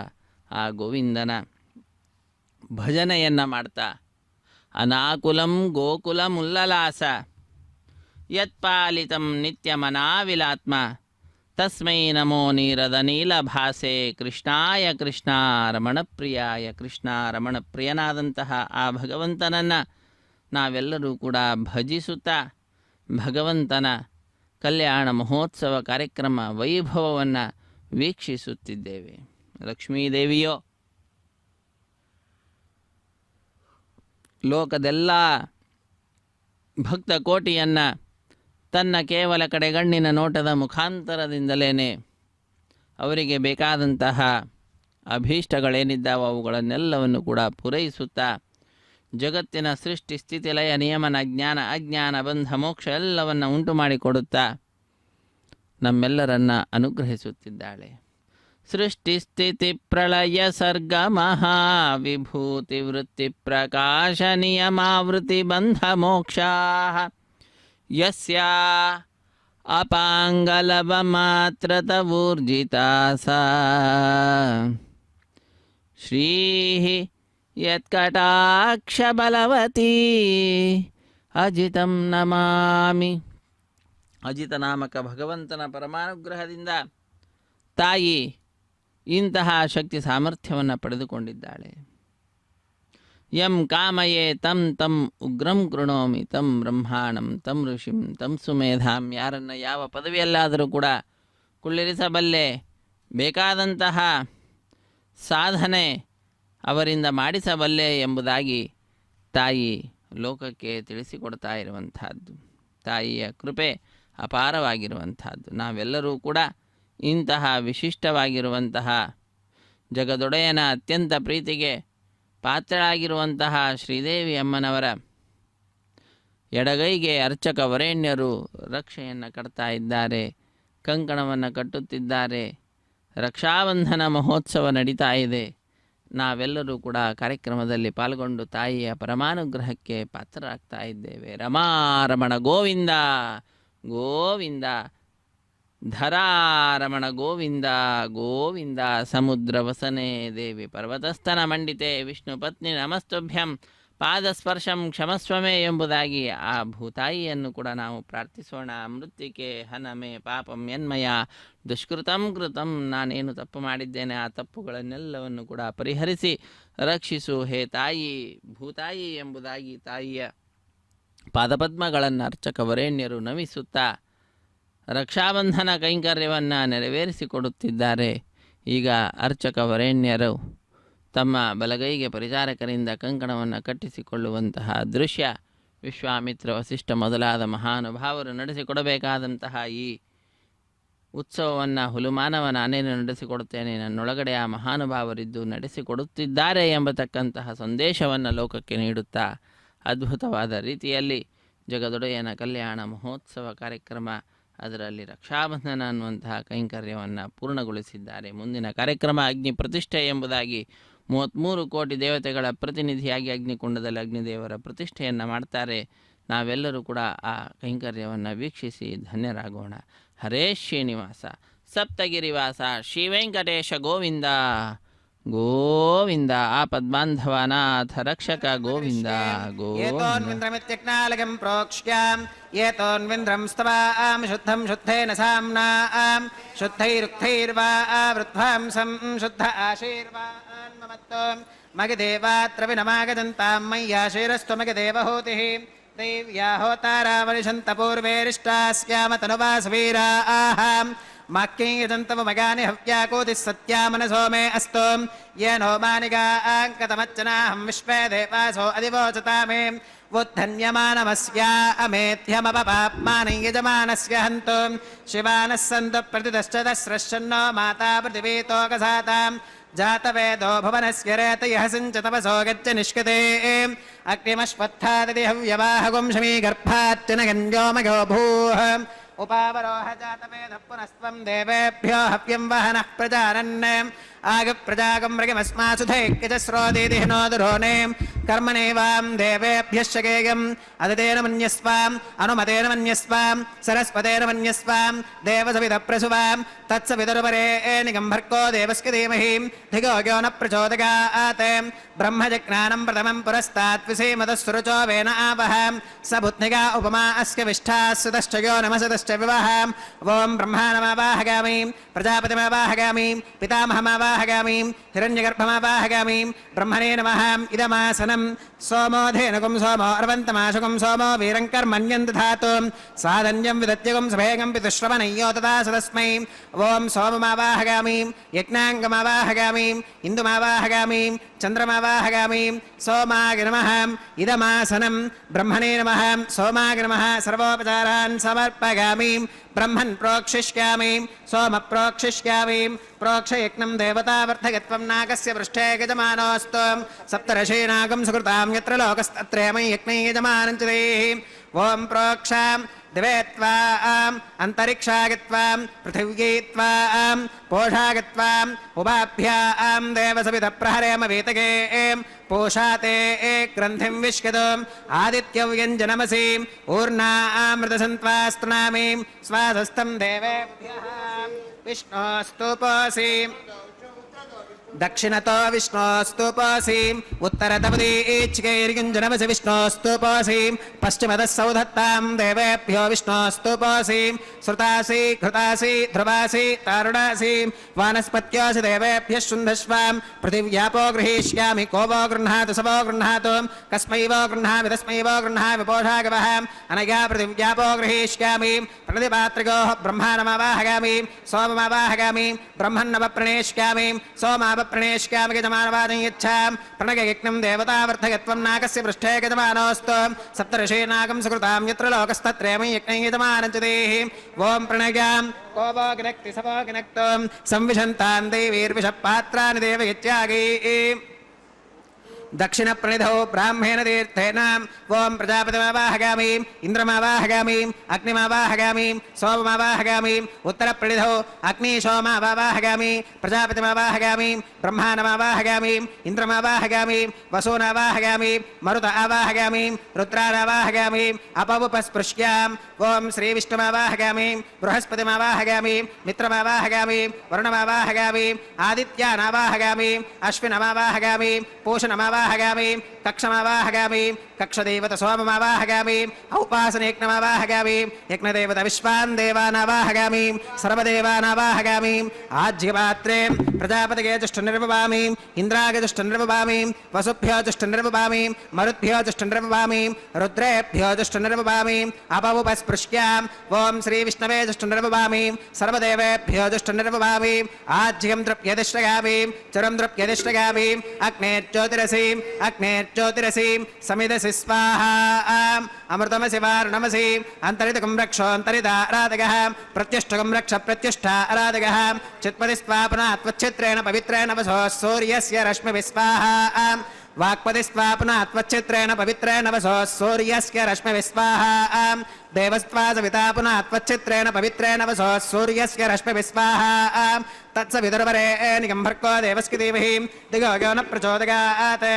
ಆ ಗೋವಿಂದನ ಭಜನೆಯನ್ನು ಮಾಡ್ತಾ ಅನಾಕುಲಂ ಗೋಕುಲಮುಲ್ಲಲಾಸ ಯತ್ಪಾಲಿತಂ ನಿತ್ಯಮನಾವಿಲಾತ್ಮ ತಸ್ಮೈ ನಮೋ ನೀರದ ನೀಲಭಾಸೆ ಕೃಷ್ಣಾಯ ಕೃಷ್ಣ ರಮಣಪ್ರಿಯಾಯ. ಕೃಷ್ಣ ರಮಣಪ್ರಿಯನಾದಂತಹ ಆ ಭಗವಂತನನ್ನು ನಾವೆಲ್ಲರೂ ಕೂಡ ಭಜಿಸುತ್ತಾ ಭಗವಂತನ ಕಲ್ಯಾಣ ಮಹೋತ್ಸವ ಕಾರ್ಯಕ್ರಮ ವೈಭವವನ್ನು ವೀಕ್ಷಿಸುತ್ತಿದ್ದೇವೆ. ಲಕ್ಷ್ಮೀದೇವಿಯೋ ಲೋಕದೆಲ್ಲ ಭಕ್ತ ಕೋಟಿಯನ್ನು ತನ್ನ ಕೇವಲ ಕಡೆಗಣ್ಣಿನ ನೋಟದ ಮುಖಾಂತರದಿಂದಲೇ ಅವರಿಗೆ ಬೇಕಾದಂತಹ ಅಭೀಷ್ಟಗಳೇನಿದ್ದಾವೋ ಅವುಗಳನ್ನೆಲ್ಲವನ್ನು ಕೂಡ ಪೂರೈಸುತ್ತಾ ಜಗತ್ತಿನ ಸೃಷ್ಟಿ ಸ್ಥಿತಿ ಲಯ ನಿಯಮನ ಜ್ಞಾನ ಅಜ್ಞಾನ ಬಂಧ ಮೋಕ್ಷ ಎಲ್ಲವನ್ನು ಉಂಟು ಮಾಡಿಕೊಡುತ್ತಾ ನಮ್ಮೆಲ್ಲರನ್ನ ಅನುಗ್ರಹಿಸುತ್ತಿದ್ದಾಳೆ. ಸೃಷ್ಟಿ ಸ್ಥಿತಿ ಪ್ರಳಯ ಸರ್ಗ ಮಹಾವಿಭೂತಿ ವೃತ್ತಿ ಪ್ರಕಾಶ ನಿಯಮಾವೃತಿ ಬಂಧ ಮೋಕ್ಷಾ ಯಸ್ಯ ಅಪಾಂಗಲವ ಮಾತ್ರತ ಊರ್ಜಿತಾ ಸಾ ಶ್ರೀ ಯತ್ಕಟಾಕ್ಷ ಬಲವತಿ ಅಜಿತಂ ನಮಾಮಿ. ಅಜಿತ ನಾಮಕ ಭಗವಂತನ ಪರಮಾನುಗ್ರಹದಿಂದ ತಾಯಿ ಇಂತಹ ಶಕ್ತಿ ಸಾಮರ್ಥ್ಯವನ್ನು ಪಡೆದುಕೊಂಡಿದ್ದಾಳೆ. ಯಂ ಕಾಮಯೇ ತಂ ತಂ ಉಗ್ರಂ ಕೃಣೋಮಿ ತಂ ಬ್ರಹ್ಮಾಣಂ ತಂ ಋಷಿಂ ತಂ ಸುಮೇಧಾಂ. ಯಾರನ್ನು ಯಾವ ಪದವಿಯಲ್ಲಾದರೂ ಕೂಡ ಕುಳ್ಳಿರಿಸಬಲ್ಲೆ, ಬೇಕಾದಂತಹ ಸಾಧನೆ ಅವರಿಂದ ಮಾಡಿಸಬಲ್ಲೆ ಎಂಬುದಾಗಿ ತಾಯಿ ಲೋಕಕ್ಕೆ ತಿಳಿಸಿಕೊಡ್ತಾ ಇರುವಂತಹದ್ದು. ತಾಯಿಯ ಕೃಪೆ ಅಪಾರವಾಗಿರುವಂತಹದ್ದು. ನಾವೆಲ್ಲರೂ ಕೂಡ ಇಂತಹ ವಿಶಿಷ್ಟವಾಗಿರುವಂತಹ ಜಗದೊಡೆಯನ ಅತ್ಯಂತ ಪ್ರೀತಿಗೆ ಪಾತ್ರರಾಗಿರುವಂತಹ ಶ್ರೀದೇವಿ ಅಮ್ಮನವರ ಎಡಗೈಗೆ ಅರ್ಚಕ ವರೇಣ್ಯರು ರಕ್ಷೆಯನ್ನು ಕಟ್ತಾ ಇದ್ದಾರೆ, ಕಂಕಣವನ್ನು ಕಟ್ಟುತ್ತಿದ್ದಾರೆ. ರಕ್ಷಾಬಂಧನ ಮಹೋತ್ಸವ ನಡೀತಾ ಇದೆ. ನಾವೆಲ್ಲರೂ ಕೂಡ ಕಾರ್ಯಕ್ರಮದಲ್ಲಿ ಪಾಲ್ಗೊಂಡು ತಾಯಿಯ ಪರಮಾನುಗ್ರಹಕ್ಕೆ ಪಾತ್ರರಾಗ್ತಾ ಇದ್ದೇವೆ. ರಮಾರಮಣ ಗೋವಿಂದ ಗೋವಿಂದ, ಧರಾರಮಣ ಗೋವಿಂದ ಗೋವಿಂದ. ಸಮುದ್ರ ವಸನೆ ದೇವಿ ಪರ್ವತಸ್ಥನ ಮಂಡಿತೆ ವಿಷ್ಣು ಪತ್ನಿ ನಮಸ್ತುಭ್ಯಂ ಪಾದಸ್ಪರ್ಶಂ ಕ್ಷಮಸ್ವಮೇ ಎಂಬುದಾಗಿ ಆ ಭೂತಾಯಿಯನ್ನು ಕೂಡ ನಾವು ಪ್ರಾರ್ಥಿಸೋಣ. ಮೃತ್ತಿಕೆ ಹನಮೆ ಪಾಪಂ ಯನ್ಮಯ ದುಷ್ಕೃತಂ ಕೃತಂ. ನಾನೇನು ತಪ್ಪು ಮಾಡಿದ್ದೇನೆ ಆ ತಪ್ಪುಗಳನ್ನೆಲ್ಲವನ್ನು ಕೂಡ ಪರಿಹರಿಸಿ ರಕ್ಷಿಸು ಹೇ ತಾಯಿ ಭೂತಾಯಿ ಎಂಬುದಾಗಿ ತಾಯಿಯ ಪಾದಪದ್ಮಗಳನ್ನು ಅರ್ಚಕ ವರೇಣ್ಯರು ನಮಿಸುತ್ತಾ ರಕ್ಷಾಬಂಧನ ಕೈಂಕರ್ಯವನ್ನು ನೆರವೇರಿಸಿಕೊಡುತ್ತಿದ್ದಾರೆ. ಈಗ ಅರ್ಚಕ ವರೇಣ್ಯರು ತಮ್ಮ ಬಲಗೈಗೆ ಪರಿಚಾರಕರಿಂದ ಕಂಕಣವನ್ನು ಕಟ್ಟಿಸಿಕೊಳ್ಳುವಂತಹ ದೃಶ್ಯ ವಿಶ್ವಾಮಿತ್ರ ವಸಿಷ್ಠ ಮೊದಲಾದ ಮಹಾನುಭಾವರು ನಡೆಸಿಕೊಡಬೇಕಾದಂತಹ ಈ ಉತ್ಸವವನ್ನು ಹುಲುಮಾನವ ನಾನೇನು ನಡೆಸಿಕೊಡುತ್ತೇನೆ, ನನ್ನೊಳಗಡೆ ಆ ಮಹಾನುಭಾವರಿದ್ದು ನಡೆಸಿಕೊಡುತ್ತಿದ್ದಾರೆ ಎಂಬತಕ್ಕಂತಹ ಸಂದೇಶವನ್ನು ಲೋಕಕ್ಕೆ ನೀಡುತ್ತಾ ಅದ್ಭುತವಾದ ರೀತಿಯಲ್ಲಿ ಜಗದೊಡೆಯನ ಕಲ್ಯಾಣ ಮಹೋತ್ಸವ ಕಾರ್ಯಕ್ರಮ, ಅದರಲ್ಲಿ ರಕ್ಷಾಬಂಧನ ಅನ್ನುವಂತಹ ಕೈಂಕರ್ಯವನ್ನು ಪೂರ್ಣಗೊಳಿಸಿದ್ದಾರೆ. ಮುಂದಿನ ಕಾರ್ಯಕ್ರಮ ಅಗ್ನಿ ಪ್ರತಿಷ್ಠೆ ಎಂಬುದಾಗಿ 33 ಕೋಟಿ ದೇವತೆಗಳ ಪ್ರತಿನಿಧಿಯಾಗಿ ಅಗ್ನಿಕುಂಡದಲ್ಲಿ ಅಗ್ನಿದೇವರ ಪ್ರತಿಷ್ಠೆಯನ್ನು ಮಾಡ್ತಾರೆ. ನಾವೆಲ್ಲರೂ ಕೂಡ ಆ ಕೈಂಕರ್ಯವನ್ನು ವೀಕ್ಷಿಸಿ ಧನ್ಯರಾಗೋಣ. ಹರೇ ಶ್ರೀನಿವಾಸ ಸಪ್ತಗಿರಿವಾಸ ಶ್ರೀ ವೆಂಕಟೇಶ ಗೋವಿಂದ ಗೋವಿಂದ. ಆಪದ್ಬಾಂಧವನಾಥ ರಕ್ಷಕ ಗೋವಿಂದ ಏತೋನ್ವಿಂದ್ರಮಿತ್ಯಜ್ಞಾಲಗಂ ಪ್ರೋಕ್ಷ್ಯಾಂ ಏತೋನ್ವಿಂದ್ರಂ ಸ್ತವಾಂ ಶುದ್ಧಂ ಶುದ್ಧೇನ ಸಾಮ್ನಾಂ ಶುದ್ಧೈರುಕ್ತೈರ್ವಾ ವೃದ್ಧಾಂಸಂ ಶುದ್ಧ ಆಶೀರ್ವಾನ್ ಮಮತ್ತೋ ಮಗದೇವಾತ್ರ ವಿನಮಾಗದಂತಾಂ ಮಯ್ಯಾಶೀರಸ್ತು ಮಗದೇವಹೂತಿಃ ದೇವ್ಯಾ ಹೋತಾರಾವನಿಷಂತ ಪೂರ್ವೇರಿಷ್ಟಾಸ್ಯಾಮ ತನುವಾಸವೀರಾಃ ಮಾಕ್ಯಂಯಜಂತವ ಮಗಾನಿ ಹವ್ಯಾಕೋತಿಃ ಸತ್ಯಾಮನಸೋ ಮೇ ಅಸ್ತು ಯೇನೋ ಮಾನಿಗಾಂಕತಮಚ್ಚನಾಹಂ ವಿಶ್ವೇ ದೇವಾಸೋ ಅಧಿವೋಚತಾ ಮೇ ಉದ್ಧನ್ಯಮಾನಮಸ್ಯಾ ಅಮೇಧ್ಯಮಪಪಾಪ್ಮಾನಂ ಯಜಮಾನಸ್ಯ ಹಂತು ಶಿವಾನಃ ಸಂತು ಪ್ರತಿದಶ್ಚದಸ್ರಶ್ಚನ್ನೋ ಮಾತಾ ಪೃಥಿವೀತೋಕಸಾತಾಂ ಜಾತವೇದೋ ಭುವನಸ್ಯ ರೇತಯಃ ಸಿಂಚ ತಪಸೋ ಗಚ್ಚ ನಿಷ್ಕತೆ ಅಗ್ನಿಮಶ್ವತ್ಥಾದದಿ ಹವ್ಯವಾಹಗುಂ ಶಮೀ ಗರ್ಭಾಚ್ಚನ ಗಂಜೋಮಗೋ ಭೂಃ ಉಪಾವರೋಹ ಜಾತವೇದ ಪುನಸ್ತ್ವಂ ದೇವೇಭ್ಯೋ ಹವ್ಯಂ ವಹನಃ ಪ್ರಜಾನನ್ ಆಗಪ್ರಜಾಗಂ ಮೃಗಮಸ್ಮಾಸು ಧೈಕ್ಯಜಸ್ರೋದೀದಿಹಿನೋ ದುರೋಣೇ ಕರ್ಮಣೇವಾಂ ದೇವೇಭ್ಯಶ್ಚ ಗೇಯಂ ಅದತೇನ ಮನ್ಯಸ್ವಾಂ ಅನುಮತೇನ ಮನ್ಯಸ್ವಾಂ ಸರಸ್ವತೇನ ಮನ್ಯಸ್ವಾಂ ದೇವಸವಿದ ಪ್ರಸುವಾಂ ತತ್ಸವಿತರುಪರೇ ನಿಗಂಭರ್ಕೋ ದೇವಸ್ಯ ಧೀಮಹಿ ಧಿಗೋ ಗ್ಯೋ ನ ಪ್ರಚೋದಯಾತ್ ಬ್ರಹ್ಮಜಜ್ಞಾನಂ ಪ್ರಥಮಂ ಪುರಸ್ತಾತ್ ವಿಸೇಮತಃಸುರುಚೋ ವೇನ ಆವಹ ಸ ಬುದ್ಧಿಗಾ ಉಪಮಾ ಅಸ್ಯ ವಿಷ್ಠಾಸ್ಸುತಶ್ಚ ಯೋ ನಮಸತಶ್ಚ ವಿವಹಾಂ ಓಂ ಬ್ರಹ್ಮಾಣಮಾವಾಹಗಾಮಿ ಪ್ರಜಾಪತಿಮಾವಾಹಗಾಮಿ ಪಿತಾಮಹಮಾವಾಹಗಾಮಿ ಹಿರಣ್ಯಗರ್ಭಮಾವಾಹಗಾಮಿ ಬ್ರಹ್ಮಣೇ ನಮಃ ಇದಮಾಸನಂ ಸೋಮೋ ಧೇನುಕಂ ಸೋಮೋ ಅರ್ವಂತಮಾಶುಕಂ ಸೋಮೋ ವೀರಂ ಕರ್ಮಣ್ಯಂ ದಧಾತು ಸಾಧನ್ಯಂ ವಿದತ್ಯಗಂ ಸಭೇಗಂ ಪಿತುಶ್ರವಣಯ್ಯೋ ತಥಾ ಸದಸ್ಮೈ ಓಂ ಸೋಮಮಾವಾಹಗಾಮಿ ಯಜ್ಞಾಂಗಮಾವಾಹಗಾಮಿ ಇಂದುಮಾವಾಹಗಾಮಿ ಚಂದ್ರಮಾವಾಹಗಾಮಿ ಸೋಮಾಯ ನಮಃ ಇದಮಾಸನಂ ಬ್ರಹ್ಮಣೇ ನಮಃ ಸೋಮಾಯ ನಮಃ ಸರ್ವೋಪಚಾರಾನ್ ಸಮರ್ಪಯಾಮಿ ಬ್ರಹ್ಮನ್ ಪ್ರೋಕ್ಷಿಷ್ಯಾಮಿ ಸೋಮ ಪ್ರೋಕ್ಷಿಷ್ಯಾಮಿ ಪ್ರೋಕ್ಷಯಜ್ಞಂ ದೇವತಾವರ್ಥಗತ್ವಂ ನಾಗಸ್ಯ ಪೃಷ್ಠೇ ಯಜಮಾನೋऽस्तु ಸಪ್ತರ್ಷೀನಾಗಂ ಸುಕೃತಾಂ ಯತ್ರ ಲೋಕಸ್ತತ್ರಯಮೈ ಯಜ್ಞೈ ಯಜಮಾನಂ ಚ ದೇಹಿ ಓಂ ಪ್ರೋಕ್ಷಾಂ ದಿವೇತ್ವಾಂ ಅಂತರಿಕ್ಷಾಗತ್ವಾಂ ಪೃಥಿವ್ಯೈತ್ವಾಂ ಪೋಷಾಗತ್ವಾಂ ಉಭಾಭ್ಯಾಂ ದೇವಸವಿತ ಪ್ರಹರೇಮ ವೇತಗೆ ಪೋಷಾತೆ ಗ್ರಂಥಿಂ ವಿಶ್ಕದಂ ಆದಿತ್ಯವ್ಯಂಜನಮಸಿ ಊರ್ಣಾಮೃತಸಂತ್ವಾಸ್ತನಾಮಿ ಸ್ವಾಸಸ್ತಂ ದೇವೇಭ್ಯಃ ವಿಷ್ಣೋಸ್ತುಪೋಸಿ ದಕ್ಷಿಣತೋ ವಿಷ್ಣೋಸ್ತುಪೋಸಿ ಉತ್ತರತಪದೀಚ್ಕೈರ್ಯುಂಜನಮಸಿ ವಿಷ್ಣೋಸ್ತುಪೋಸಿ ಪಶ್ಚಿಮತಃ ಸೌಧತ್ತಾಂ ದೇವೇಭ್ಯೋ ವಿಷ್ಣೋಸ್ತುಪೋಸಿ ಶ್ರುತಾಸಿ ಘೃತಾಸಿ ಧ್ರುವಾಸಿ ತಾರುಣಾಸಿ ವಾನಸ್ಪತ್ಯೋಸಿ ದೇವೇಭ್ಯಃ ಶುಂಧಶ್ವಾಂ ಪೃಥಿವ್ಯಾಪೋ ಗೃಹೀಷ್ಯಾಮಿ ಕೋ ವೋ ಗೃಹ್ಣಾತು ಸ ವೋ ಗೃಹ್ಣಾತು ಕಸ್ಮೈ ವೋ ಗೃಹ್ಣಾಮಿ ತಸ್ಮೈ ವೋ ಗೃಹ್ಣಾಮಿ ಪೋಷಾಗವಃ ಅನಯಾ ಪೃಥಿವ್ಯಾಪೋ ಗೃಹೀಷ್ಯಾಮಿ ಪ್ರತಿಪಾತ್ರಿಗೋ ಬ್ರಹ್ಮಾಣಮಾವಾಹಗಾಮಿ ಸೋಮಮಾವಾಹಗಾಮಿ ಬ್ರಹ್ಮನ್ನವಪ್ರಣೇಷ್ಯಾಮಿ ಸೋಮಾವಪ್ರಣೇಷ್ಯಾಮಿ ಯಜಮಾನವಾದಂ ಯಚ್ಛಾಂ ಪ್ರಣಗಯಜ್ಞಂ ದೇವತಾವರ್ಥಗತ್ವಂ ನಾಗಸ್ಯ ಪೃಷ್ಠೇ ಯಜಮಾನೋऽस्तु ಸಪ್ತರ್ಷೀನಾಗಂ ಸುಕೃತಾಂ ಯತ್ರ ಲೋಕಸ್ತತ್ರಯಮೈ ಯಜ್ಞೈ ಯಜಮಾನಂ ಚ ದೇಹಿ ಓಂ ಪ್ರಣಗಾಂ को वो गिनक्ति स वो गिनक्तुं संविशन्तां देवीर्विषपात्राणि देवयत्यागी दक्षिणप्रणिधौ ब्राह्मेण तीर्थेन ओं प्रजापतिमावाहगामि इन्द्रमावाहगामि अग्निमावाहगामि सोममावाहगामि उत्तरप्रणिधौ अग्निशोमावाहगामि प्रजापतिमावाहगामि ब्रह्माणमावाहगामि इन्द्रमावाहगामि वसूनावाहगामि मरुत आवाहगामि रुद्रानावाहगामि अपवुपस्पृश्याम् ओं श्रीविष्णुमावाहगामि बृहस्पतिमावाहगामि मित्रमावाहगामि वरुणमावाहगामि आदित्यानावाहगामि अश्विनमावाहगामि पूषणमावाहगामि कक्षमावाहगामि कक्षदेवत सोममावाहगामि औपासनयज्ञमावाहगामि यज्ञदेवत विश्वान् देवानावाहगामि सर्वदेवानावाहगामि आज्यपात्रे प्रजापतये जुष्टनिर्वपामि इन्द्राय जुष्टनिर्वपामि वसुभ्यो जुष्टनिर्वपामि मरुद्भ्यो जुष्टनिर्वपामि रुद्रेभ्यो जुष्टनिर्वपामि अपवुपस्पृश्याम् ओं श्रीविष्णवे जुष्टनिर्वपामि सर्वदेवेभ्यो जुष्टनिर्वपामि आज्यं द्रव्यदिष्टगामि चरं द्रव्यदिष्टगामि अग्नेर्ज्योतिरसि అగ్నేర్జ్యోతిరసి సమిదసి స్వాహా అమృతమసి వారుణమసి అంతరితకం రక్షోంతరిదారాధగః ప్రత్యుష్టకం రక్ష ప్రత్యుష్టారాధగః చిత్పది స్వాపనాత్వచ్చిత్రేణ పవిత్రేణ వసో సూర్యస్య రశ్మివిస్వాహా వాక్పదిస్వాపునాత్వచ్చిత్రేణ పవిత్రేణ వసో సూర్యస్య రశ్మివిస్వాహా దేవస్త్వా సవితా పునాత్వచ్చిత్రేణ పవిత్రేణ వసో సూర్యస్య రశ్మివిస్వాహా తత్సవితుర్వరేణ్యం భర్గో దేవస్య ధీమహి దిగో యో న ప్రచోదయాత్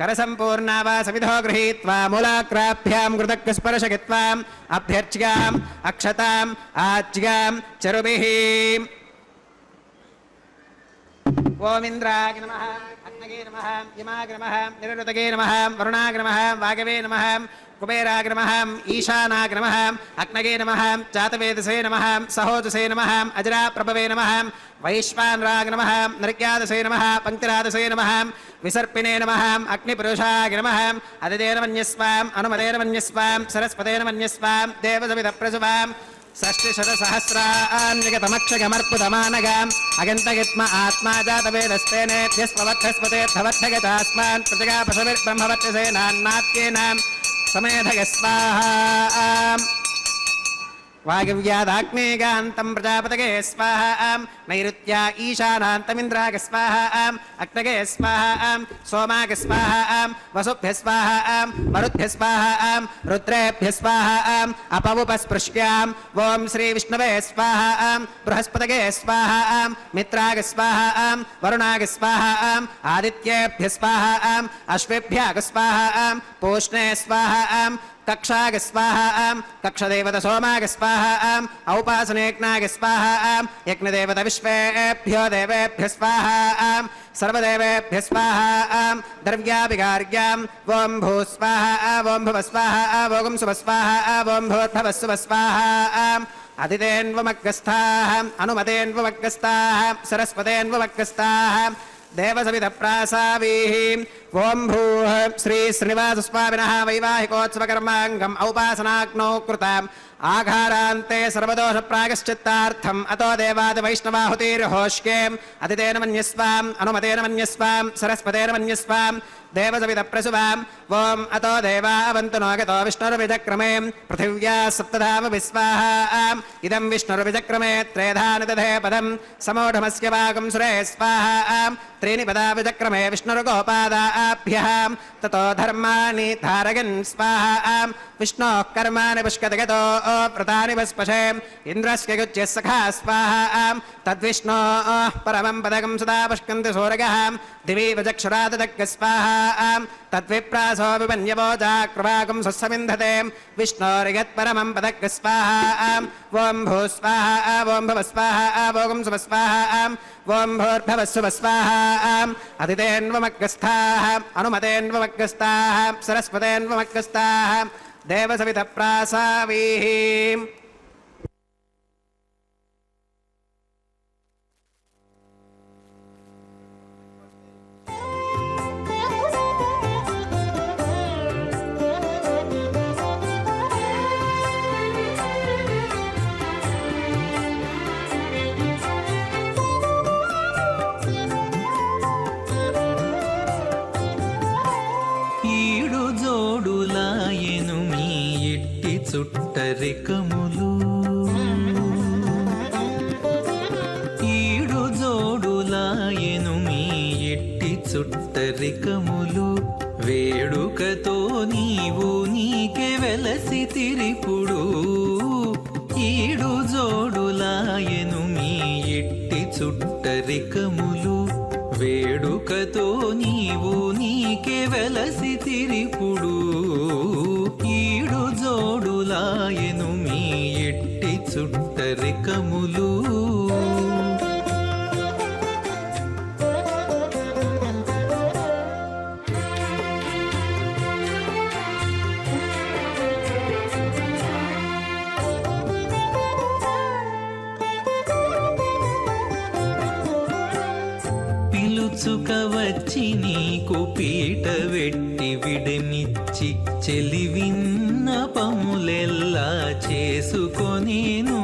కరసంపూర్ణా వా సవిధో గృహీత్వా మూలాగ్రాభ్యాం కృతజ్ఞస్పర్శగిత్వా అభ్యర్చ్యాం అక్షతాం ఆజ్యాం చరుభిః ఓం ఇంద్రాయ నమః అగ్నగే నమః యమాయ నమః నిరుతగే నమః వరుణాయ నమః వాగవే నమః కుబేరాయ నమః ఈశానాయ నమః అగ్నగే నమః జాతవేదసే నమః సహోదసే నమః అజరాప్రభవే నమః వైశ్వానరాయ నమః నృక్యాదసే నమః పంక్తిరాదసే నమః విసర్పిణే నమః అగ్నిపురుషాయ నమః అదిదేన మన్యస్వాం అనుమదేన మన్యస్వాం సరస్వతేన మన్యస్వాం దేవసవిధప్రసువాం షష్టిశతసహస్రాన్యగతమక్షగమర్పుతమానగాం అగంతగిత్మ ఆత్మా జాతవేదస్తేనేభ్యస్వక్షస్పతేర్ధవర్థగతాస్మాన్ ప్రజగా పశుభిర్బ్రహ్మవర్చసేనాన్నాత్యేన సమేధగ స్వాహా వాగవ్యాదాగ్నేగాంతం ప్రజాపతగే స్వాహా నైరుత్యా ఈశానాంతమింద్రాగ స్వాహా అగ్నగే స్వాహా సోమాగ స్వాహా వసుభ్య స్వాహా మరుద్భ్య స్వాహా రుద్రేభ్య స్వాహా అపవుపస్పృశ్యాం ఓం శ్రీ విష్ణవే స్వాహా బృహస్పతగే స్వాహా మిత్రాగ స్వాహా వరుణాగ స్వాహా ఆదిత్యేభ్య స్వాహా అశ్వేభ్యాగ స్వాహా పూష్ణే స్వాహా కక్షాగ స్వాహా కక్షదేవత సోమాగ స్వాహా ఔపాసనేజ్ఞాగ స్వాహా యజ్ఞదేవత విశ్వేభ్యో దేవేభ్య స్వాహా సర్వదేవేభ్య స్వాహా ద్రవ్యాభిగార్యాం ఓం భూ స్వాహా ఓం భువ స్వాహా ఓం శుభ స్వాహా ఓం భూర్భవ శుభ స్వాహా అదితేన్వమగ్గస్థాః అనుమతేన్వమగ్గస్థాః సరస్వతేన్వమగ్గస్థాః దేవసవిధప్రాసావీః ఓం భూః శ్రీ శ్రీనివాసస్వామినః వైవాహికోత్సవకర్మాంగం ఔపాసనాగ్నౌ కృతాం ఆఘారాంతే సర్వదోష ప్రాయశ్చిత్తార్థం అతో దేవాది వైష్ణవాహుతిర్హోష్యేం అదితేన మన్యస్వాం అనుమతేన మన్యస్వాం సరస్వతేన మన్యస్వాం దేవసవిధప్రసువాం ఓం అతో దేవావంతు నోగతో విష్ణుర్విజక్రమే పృథివ్యా సప్తధామ విస్వాహా ఇదం విష్ణుర్విజక్రమే త్రేధానిదధే పదం సమూఢమస్య వాగం సురే స్వాహా త్రీని పదా విజక్రమే విష్ణుర్గోపాదాభ్యః తతో ధర్మాణి ధారయన్ స్వాహా విష్ణోః కర్మాణి పుష్కతగతో వ్రతాని వస్పశే ఇంద్రస్య యుజ్యः సఖా స్వాహా తద్విష్ణోః పరమం పదకం సదా పుష్కంతి సూరగः దివి వజక్షురాదదగ్గ స్వాహా తద్విప్రాసో విమన్యవోజాక్రవాకం సుస్సమింధతే విష్ణోరిగత్పరమం పదగ్గ స్వాహా ఓం భూ స్వాహా ఓం భవ స్వాహా ఓం శుభ స్వాహా ఓం భూర్భవ శుభ స్వాహా అదితేన్వమగ్గస్థాః అనుమతేన్వమగ్గస్థాః సరస్వతేన్వమగ్గస్థాః దేవసవిధప్రాసావీః ఈడు జోడులాయెను మీ ఇట్టి చుట్టరికములు ఈడు జోడులాయెను మీ ఇట్టి చుట్టరికములు వేడుకతో నీవు నీకే వెలసి తిరిపుడు ఈడు జోడులాయెను మీ ఇట్టి చుట్టరికములు వేడుకతో నీవు నీకే వెలసి తిరిపుడు ఈడు జోడులాయెను మీ ఎట్టి చుట్టరికములు పిలుచుక వచ్చి నీకు పీట వెట్టి విడమిచ్చి చెలివిన్న పములెల్లా చేసుకొనేను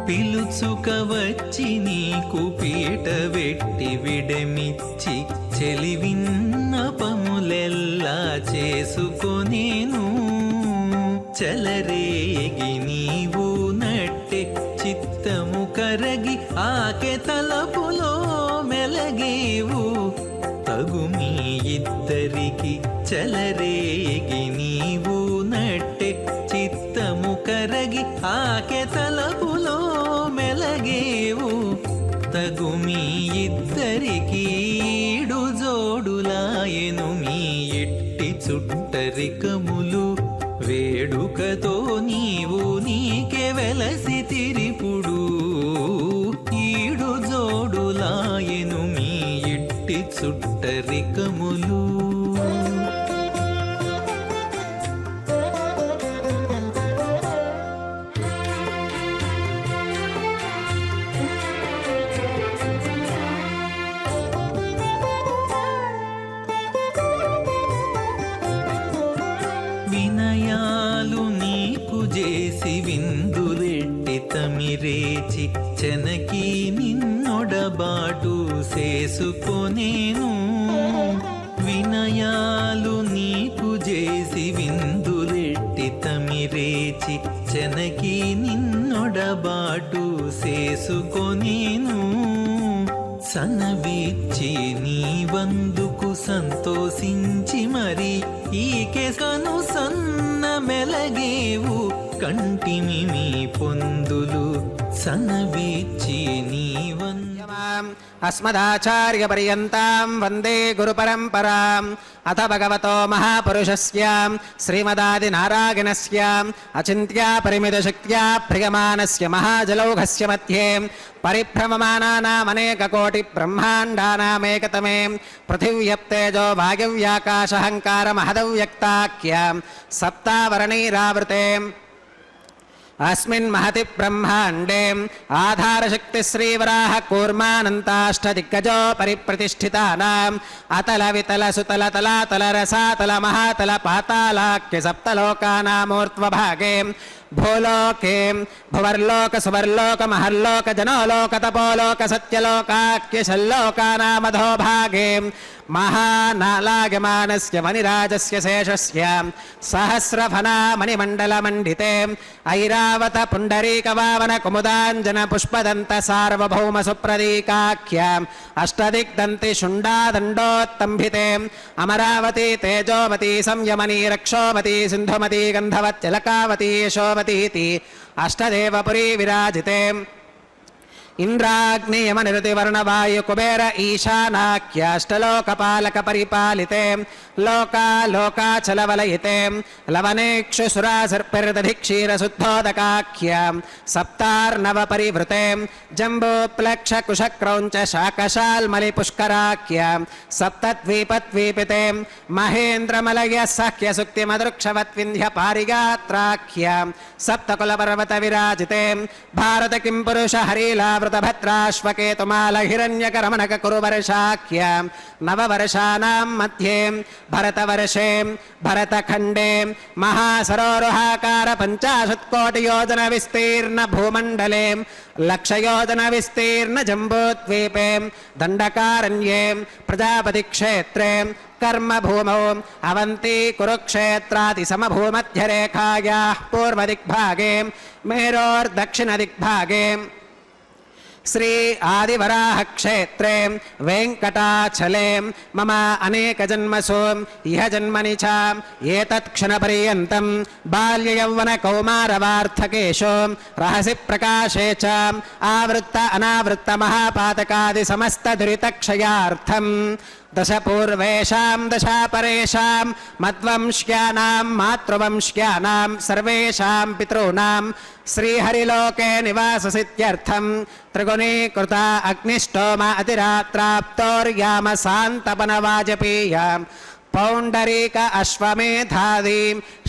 పిలుచుక వచ్చి నీకు పీట వెట్టి విడమిచ్చి చెలివిన్నపములెల్లా చేసుకొనేను చెలరేగి నీవు నట్టె చిత్తము కరగి ఆకె తలపులో మెలగేవు తగు మీ ఇద్దరికి చెలరేగి నీవు నట్టె చిత్తము కరగి ఆకె తలపులో మెలగేవు తగు మీ ఇద్దరికి ఈడు జోడులాయెను మీ ఎట్టి చుట్టరికములు వేడుకతో నీవు నీకే వెలసి తిరిపుడు ఈడు జోడులాయెను మీ ఎట్టి చుట్టరికములు వినయాలు నీకు చేసి విందులెట్టి తమిరేచి చెనకి నిన్నొడబాటు చేసుకొనేను వినయాలు నీకు చేసి విందులెట్టి తమిరేచి చెనకి నిన్నొడబాటు చేసుకొనేను సనవిచ్చి నీ వందుకు సంతోషించి మరి ఈకె కను సన్న మెలగేవు కంటిమి మీ పొందులు సనవిచ్చి నీ అస్మదాచార్య పర్యంతం వందే గురు పరంపరాం అథ భగవతో మహాపురుషస్య శ్రీమదాది నారాయణస్య అచింత్య పరిమిత శక్త్యా ప్రియమానస్య మహాజలౌఘస్య మధ్యే పరిభ్రమమానానామనేక కోటి బ్రహ్మాండానామేకతమే పృథివ్యప్తేజో వాయువ్యాకాశహంకార మహదవ్యక్తాఖ్య సప్తావరణైరావృతే अस्मिन् महति ब्रह्माण्डे आधारशक्ति श्रीवराह कूर्मानन्ताष्टदिग्गजो परिप्रतिष्ठितानाम् अतल वितल सुतल तलातल रसातल महातल पातालाख्य सप्तलोकानामूर्ध्वभागे भूलोके भुवर्लोक सुवर्लोक महर्लोक जनोलोक तपोलोक सत्यलोकाख्य षल्लोकानामधो भागे महानालागमानस्य मणिराजस्य शेषस्य सहस्रफना मणिमण्डलमण्डिते ऐरावत पुण्डरीकवावन कुमुदाञ्जन पुष्पदन्त सार्वभौम सुप्रदीकाख्य अष्टदिग्दन्ति शुण्डादण्डोत्तम्भिते अमरावती तेजोमती संयमनी रक्षोमती सिन्धुमती गन्धवत्यलकावती यशोमतीति अष्टदेवपुरी विराजिते इंद्राग्नियमनिरुतिवर्णवायु कुबेर ईशानाख्याष्टलोकपालक परिपालिते लोकालोकाचलवलयिते लवनेक्षुसुरासर्पिर्दधिक्षीरशुद्धोदकाख्य सप्तार्णव परिवृते जम्बूप्लक्षकुशक्रौञ्च शाकशाल्मलिपुष्कराख्य सप्तद्वीपद्वीपिते महेन्द्रमलय सख्य सुक्तिमदृक्षवत्विन्ध्य पारिगात्राख्य सप्तकुलपर्वत विराजिते भारत किं पुरुष हरीला वृतभद्राश्वकेतुमाल हिरण्यकरमणक कुरुवर्षाख्य नववर्षाणां मध्ये भरतवर्षे भरतखण्डे महासरोरुहाकार 50 कोटियोजन विस्तीर्ण भूमण्डले लक्षयोजन विस्तीर्ण जम्बूद्वीपे दण्डकारण्ये प्रजापतिक्षेत्रे कर्मभूमौ अवन्ती कुरुक्षेत्रादि समभूमध्यरेखायाः पूर्वदिग्भागे मेरोर्दक्षिणदिग्भागे श्री आदिवराह क्षेत्रे वेंकटाचले मम अनेक जन्मसु इह जन्मनि च एतत् क्षणपर्यन्तं बाल्ययौवन कौमारवार्थकेषु रहसि प्रकाशे च आवृत्त अनावृत्त महापातकादि समस्त दुरितक्षयार्थं दश पूर्वेषां दशा परेषां मद्वंश्यानां मातृवंश्यानां सर्वेषां पितॄणां श्रीहरिलोके निवाससिद्ध्यर्थं त्रिगुणीकृता अग्निष्टोम अतिरात्राप्तोर्याम शान्तपनवाजपेय पौण्डरीक अश्वमेधादि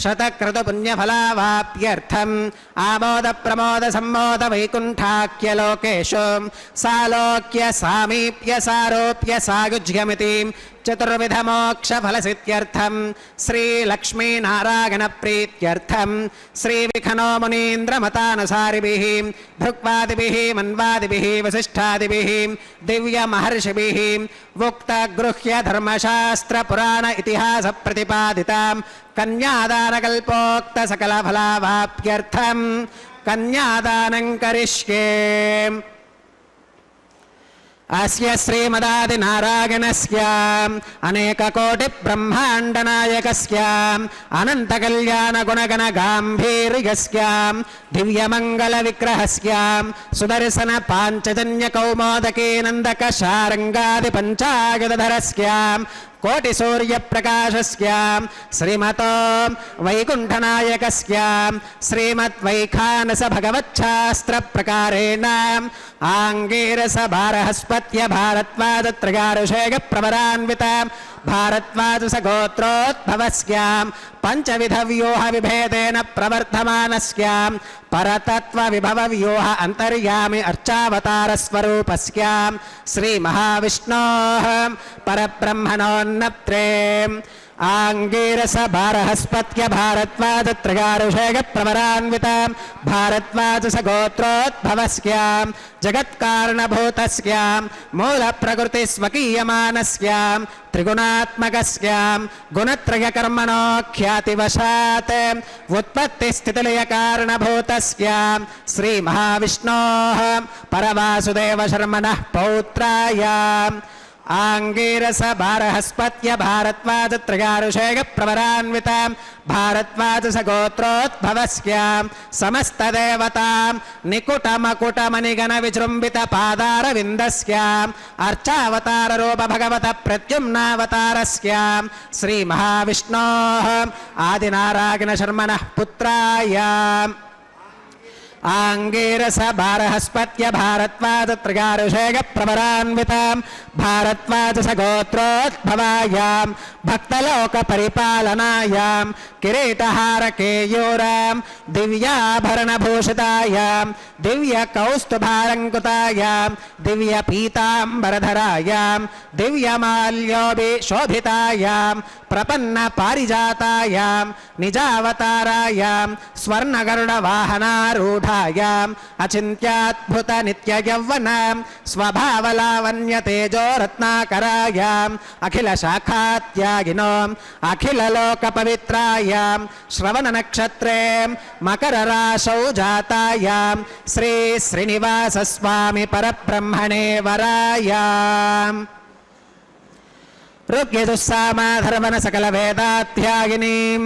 शतक्रतुपुण्यफलावाप्यर्थम् आमोद प्रमोद सम्मोद वैकुण्ठाख्यलोकेषु सालोक्य सामीप्य सारोप्य सायुज्यमिति चतुर्विधमोक्षफलसिद्ध्यर्थं श्रीलक्ष्मीनारायणप्रीत्यर्थं श्रीविखनो मुनीन्द्रमतानुसारिभिः भृक्वादिभिः मन्वादिभिः वसिष्ठादिभिः दिव्यमहर्षिभिः उक्तगृह्यधर्मशास्त्रपुराण इतिहासप्रतिपादितां कन्यादानकल्पोक्तसकलफलावाप्त्यर्थं कन्यादानं करिष्ये। अस्य श्रीमदादिनारायणस्य अनेककोटिब्रह्माण्डनायकस्य अनन्तकल्याणगुणगणगाम्भीर्यस्य दिव्यमङ्गलविग्रहस्य सुदर्शनपाञ्चजन्यकौमोदकीनन्दकशारङ्गादिपञ्चायुधधरस्य कोटिसूर्यप्रकाशस्य श्रीमतो वैकुण्ठनायकस्य श्रीमद्वैखानसभगवच्छास्त्रप्रकारेण आङ्गीरसभारहस्पत्य भारद्वाजत्रयारुषेयप्रवरान्वित भारद्वाजसगोत्रोद्भवस्यां पञ्चविधव्यूहविभेदेन प्रवर्धमानस्यां परतत्त्वविभवव्यूह अन्तर्यामि अर्चावतारस्वरूपस्यां श्रीमहाविष्णोः परब्रह्मणोन्नत्रे आङ्गीरसभारहस्पत्य भारद्वाजत्रयारुषेयप्रवरान्वित भारद्वाजसगोत्रोद्भवस्यां जगत्कारणभूतस्यां मूलप्रकृतिस्वकीयमानस्यां त्रिगुणात्मकस्यां गुणत्रयकर्मणो ख्यातिवशात् उत्पत्तिस्थितिलयकारणभूतस्यां श्रीमहाविष्णोः परवासुदेवशर्मणः पौत्रायाम् आङ्गीरसभारहस्पत्य भारद्वाजत्रयारुषेयप्रवरान्वित भारद्वाजसगोत्रोद्भवस्यां समस्तदेवतां निकुटमकुटमणिगणविजृम्भितपादारविन्दस्याम् अर्चावताररूप भगवतः प्रद्युम्नावतारस्यां श्रीमहाविष्णोः आदिनारायणशर्मणः पुत्रायाम् आङ्गीरसभारहस्पत्य भारद्वाजत्रयारुषेयप्रवरान्वितां भारद्वाजसगोत्रोद्भवायां भक्तलोकपरिपालनायां किरीटहारकेयूरां दिव्याभरणभूषितायां दिव्यकौस्तुभालङ्कृतायां दिव्यपीताम्बरधरायां दिव्यमाल्योभिशोभितायां प्रपन्नपारिजातायां निजावतारायां स्वर्णगरुडवाहनारूढायाम् अचिन्त्याद्भुतनित्ययौवनां स्वभावलावण्यतेजोरत्नाकरायाम् अखिलशाखात्यागिनोम् अखिललोकपवित्रायां श्रवणनक्षत्रे मकरराशौ जातायां श्रीश्रीनिवासस्वामि परब्रह्मणे वरायाम् ऋग्यजुस्सामाधर्मण सकलवेदाध्यायिनीं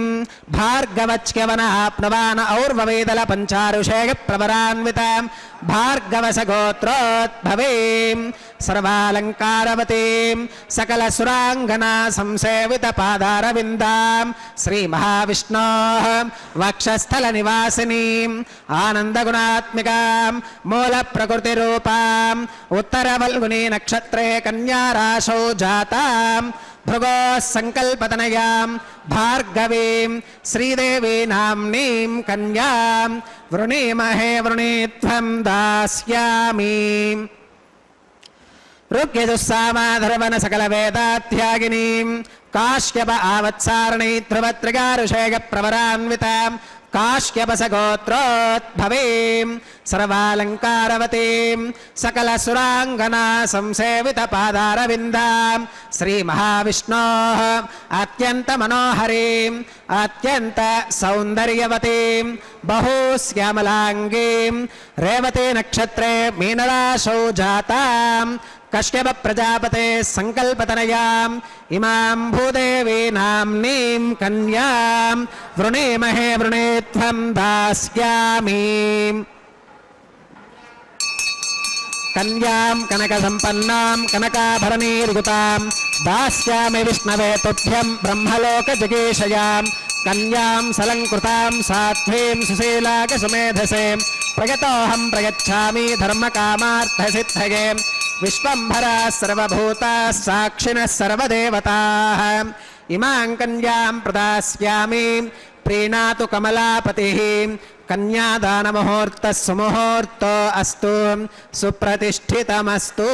भार्गवच्यवनाप्नवान और्ववेदल पञ्चारुषेयप्रवरान्वितां भार्गवसगोत्रोद्भवीं सर्वालङ्कारवतीं सकलसुराङ्गना संसेवितपादारविन्दां श्रीमहाविष्णोः वक्षस्थलनिवासिनीम् आनन्दगुणात्मिकां मूलप्रकृतिरूपाम् उत्तरवल्गुनी नक्षत्रे कन्याराशौ जातां भृगोः सङ्कल्पतनयां भार्गवीं श्रीदेवी नाम्नीं कन्यां वृणीमहे वृणीत्वं दास्यामि। ऋग्यजुस्सामाधर्मण सकलवेदाध्यायिनीं काश्यप आवत्सारणी ध्रुवत्रिगारुषेयप्रवरान्वितां काश्यपसगोत्रोद्भवीं सर्वालङ्कारवतीं सकलसुराङ्गना संसेवितपादारविन्दां श्रीमहाविष्णोः अत्यन्तमनोहरीम् अत्यन्तसौन्दर्यवतीं बहुश्यामलाङ्गीं रेवती नक्षत्रे मीनराशौ जातां कश्यप प्रजापते संकल्पतनयाम् इमां भूदेवी नाम्नीं कन्यां वृणीमहे वृणीत्वं दास्यामि। कन्यां कनकसम्पन्नां कनकाभरणीर्युतां दास्यामि विष्णवे तुभ्यं ब्रह्मलोकजगीशयां कन्यां सलङ्कृतां साध्वीं सुशीलाकसुमेधसे प्रयतोऽहं प्रयच्छामि धर्मकामार्थसिद्धये विश्वम्भराः सर्वभूताः साक्षिणः सर्वदेवताः इमां कन्यां प्रदास्यामि प्रीणातु कमलापतिः कन्यादानमुहूर्तः सुमुहूर्तो अस्तु सुप्रतिष्ठितमस्तु।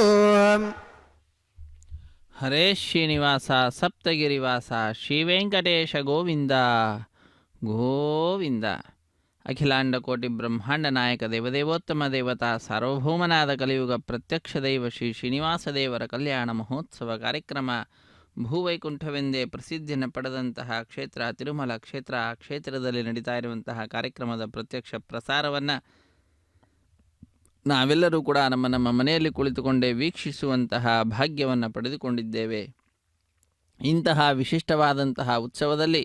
ಹರೇ ಶ್ರೀನಿವಾಸ ಸಪ್ತಗಿರಿವಾಸ ಶ್ರೀವೆಂಕಟೇಶ ಗೋವಿಂದ ಗೋವಿಂದ. ಅಖಿಲಾಂಡ ಕೋಟಿ ಬ್ರಹ್ಮಾಂಡ ನಾಯಕ ದೇವದೇವೋತ್ತಮ ದೇವತಾ ಸಾರ್ವಭೌಮನಾದ ಕಲಿಯುಗ ಪ್ರತ್ಯಕ್ಷ ದೈವ ಶ್ರೀ ಶ್ರೀನಿವಾಸ ದೇವರ ಕಲ್ಯಾಣ ಮಹೋತ್ಸವ ಕಾರ್ಯಕ್ರಮ ಭೂವೈಕುಂಠವೆಂದೇ ಪ್ರಸಿದ್ಧಿಯನ್ನು ಪಡೆದಂತಹ ಕ್ಷೇತ್ರ ತಿರುಮಲ ಕ್ಷೇತ್ರ. ಆ ಕ್ಷೇತ್ರದಲ್ಲಿ ನಡೀತಾ ಇರುವಂತಹ ಕಾರ್ಯಕ್ರಮದ ಪ್ರತ್ಯಕ್ಷ ಪ್ರಸಾರವನ್ನು ನಾವೆಲ್ಲರೂ ಕೂಡ ನಮ್ಮ ಮನೆಯಲ್ಲಿ ಕುಳಿತುಕೊಂಡೇ ವೀಕ್ಷಿಸುವಂತಹ ಭಾಗ್ಯವನ್ನು ಪಡೆದುಕೊಂಡಿದ್ದೇವೆ. ಇಂತಹ ವಿಶಿಷ್ಟವಾದಂತಹ ಉತ್ಸವದಲ್ಲಿ